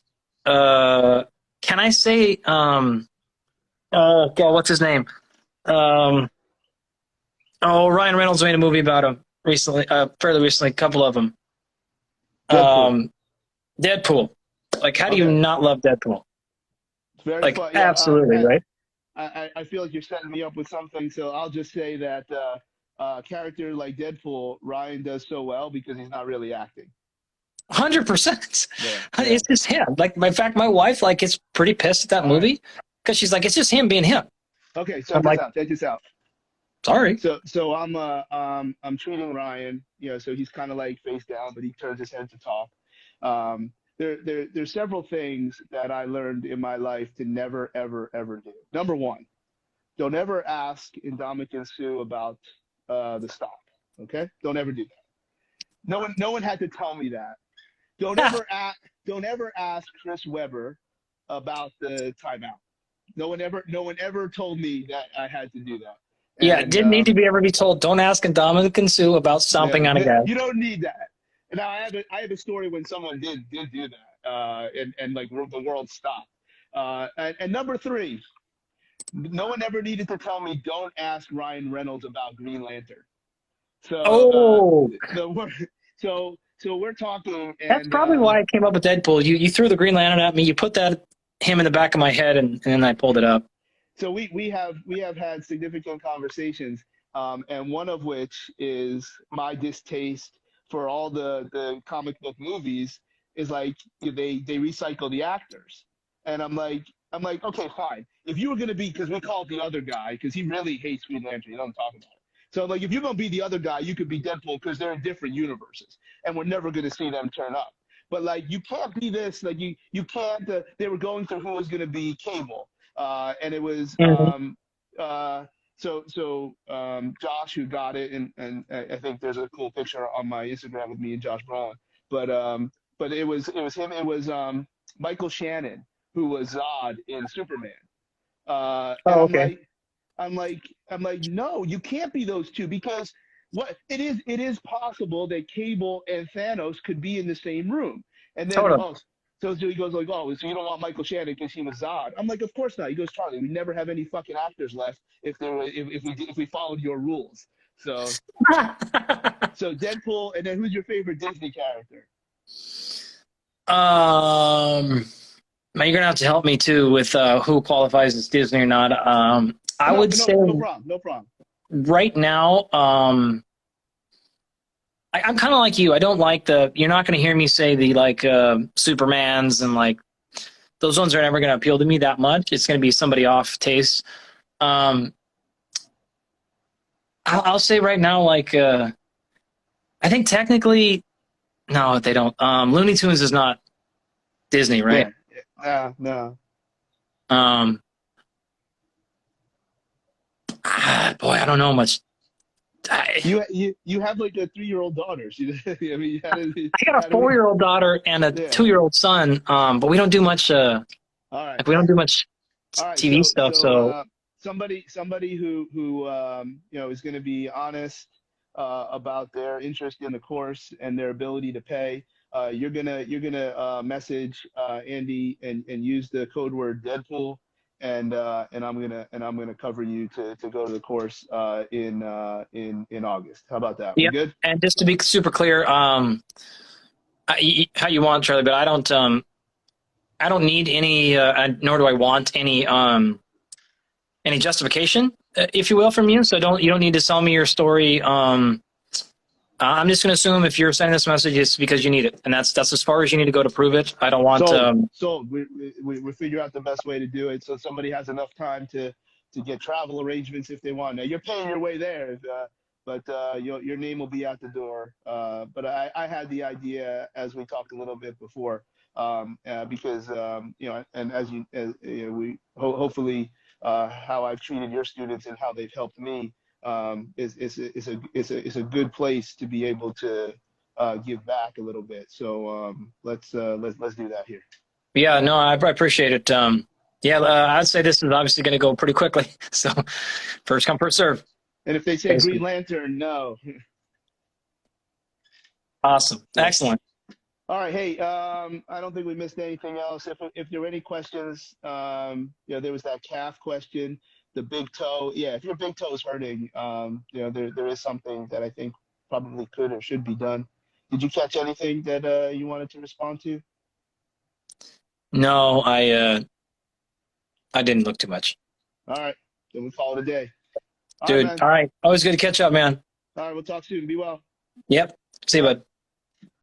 can I say, oh God, what's his name? Um, oh, Ryan Reynolds made a movie about him recently, fairly recently, a couple of them. Deadpool. Um, Deadpool. Like, how do you Okay. not love Deadpool? It's very Like, fun. Yeah. absolutely, right? I feel like you're setting me up with something, so I'll just say that character like Deadpool, Ryan does so well because he's not really acting. 100%. Yeah, yeah. It's just him. Like, in fact, my wife like is pretty pissed at that All right. movie because she's like, it's just him being him. Okay, I'm check this like, out. Check this out. sorry. So I'm treating Ryan, so he's kind of like face down, but he turns his head to talk. there's several things that I learned in my life to never, ever, ever do. Number one, don't ever ask Indomitian Sue about the stop. Okay, don't ever do that. No one had to tell me that. Don't ever ask, don't ever ask Chris Webber about the timeout. No one ever told me that I had to do that. Yeah, And didn't need to be ever be told. Don't ask Dominican Sue about stomping on a guy. you don't need that. And now I have a story when someone did do that, and like the world stopped. And number three, no one ever needed to tell me don't ask Ryan Reynolds about Green Lantern. So Oh, so we're talking, that's and probably why I came up with Deadpool. You threw the Green Lantern at me. You put him in the back of my head, and then I pulled it up. so we have had significant conversations, and one of which is my distaste for all the comic book movies is like they recycle the actors, and I'm like okay, fine. If you were gonna be, because we call it the other guy because he really hates Green Lantern, he doesn't talk about it. So like if you're gonna be the other guy, you could be Deadpool because they're in different universes, and we're never gonna see them turn up. But like you can't be this, like you can't. They were going through who was gonna be Cable, and it was Mhm. Josh who got it, and I think there's a cool picture on my Instagram with me and Josh Braun. But it was him. It was Michael Shannon who was Zod in Superman. And Oh, okay. no, you can't be those two because it is possible that Cable and Thanos could be in the same room. And then Totally. so he goes like, oh, so you don't want Michael Shannon because he was Zod? I'm like, of course not. He goes, Charlie, we never have any fucking actors left if we followed your rules. So Deadpool, and then who's your favorite Disney character? Now you're gonna have to help me too with who qualifies as Disney or not. I No, would no, say no problem, no problem. right now, I'm kind of like you. I don't like you're not going to hear me say the like Supermans and like those ones are never going to appeal to me that much. It's going to be somebody off taste. Um, I'll say right now, like I think technically, no, they don't. Looney Tunes is not Disney, right? Yeah, no. Um, boy, I don't know much. You have like a 3-year-old daughter. I mean, I got a 4-year-old daughter and a 2-year-old son, but we don't do much. All right. Like we don't do much All right. TV stuff. So Somebody who is going to be honest about their interest in the course and their ability to pay. You're gonna message Andy and use the code word Deadpool, and I'm gonna cover you to go to the course in August. How about that? We yeah. good? And just to be super clear, how you want, Charlie, but I don't need any, nor do I want any justification, if you will, from you. So you don't need to sell me your story. I'm just going to assume if you're sending this message, it's because you need it, and that's as far as you need to go to prove it. I don't want. So we figure out the best way to do it, so somebody has enough time to get travel arrangements if they want. Now you're paying your way there, but your name will be out the door. But I had the idea, as we talked a little bit before, because and we hopefully how I've treated your students and how they've helped me. Is a good place to be able to give back a little bit. So let's do that here. Yeah, no, I appreciate it. I'd say this is obviously going to go pretty quickly. So first come, first serve. And if they say Basically. Green Lantern, no. Awesome, excellent. All right, hey, I don't think we missed anything else. If there were any questions, there was that calf question. The big toe, yeah. If your big toe is hurting, there is something that I think probably could or should be done. Did you catch anything that you wanted to respond to? No, I didn't look too much. All right, then we call it a day. Dude, all right. Always good to catch up, man. All right, we'll talk soon. Be well. Yep. See you, bud.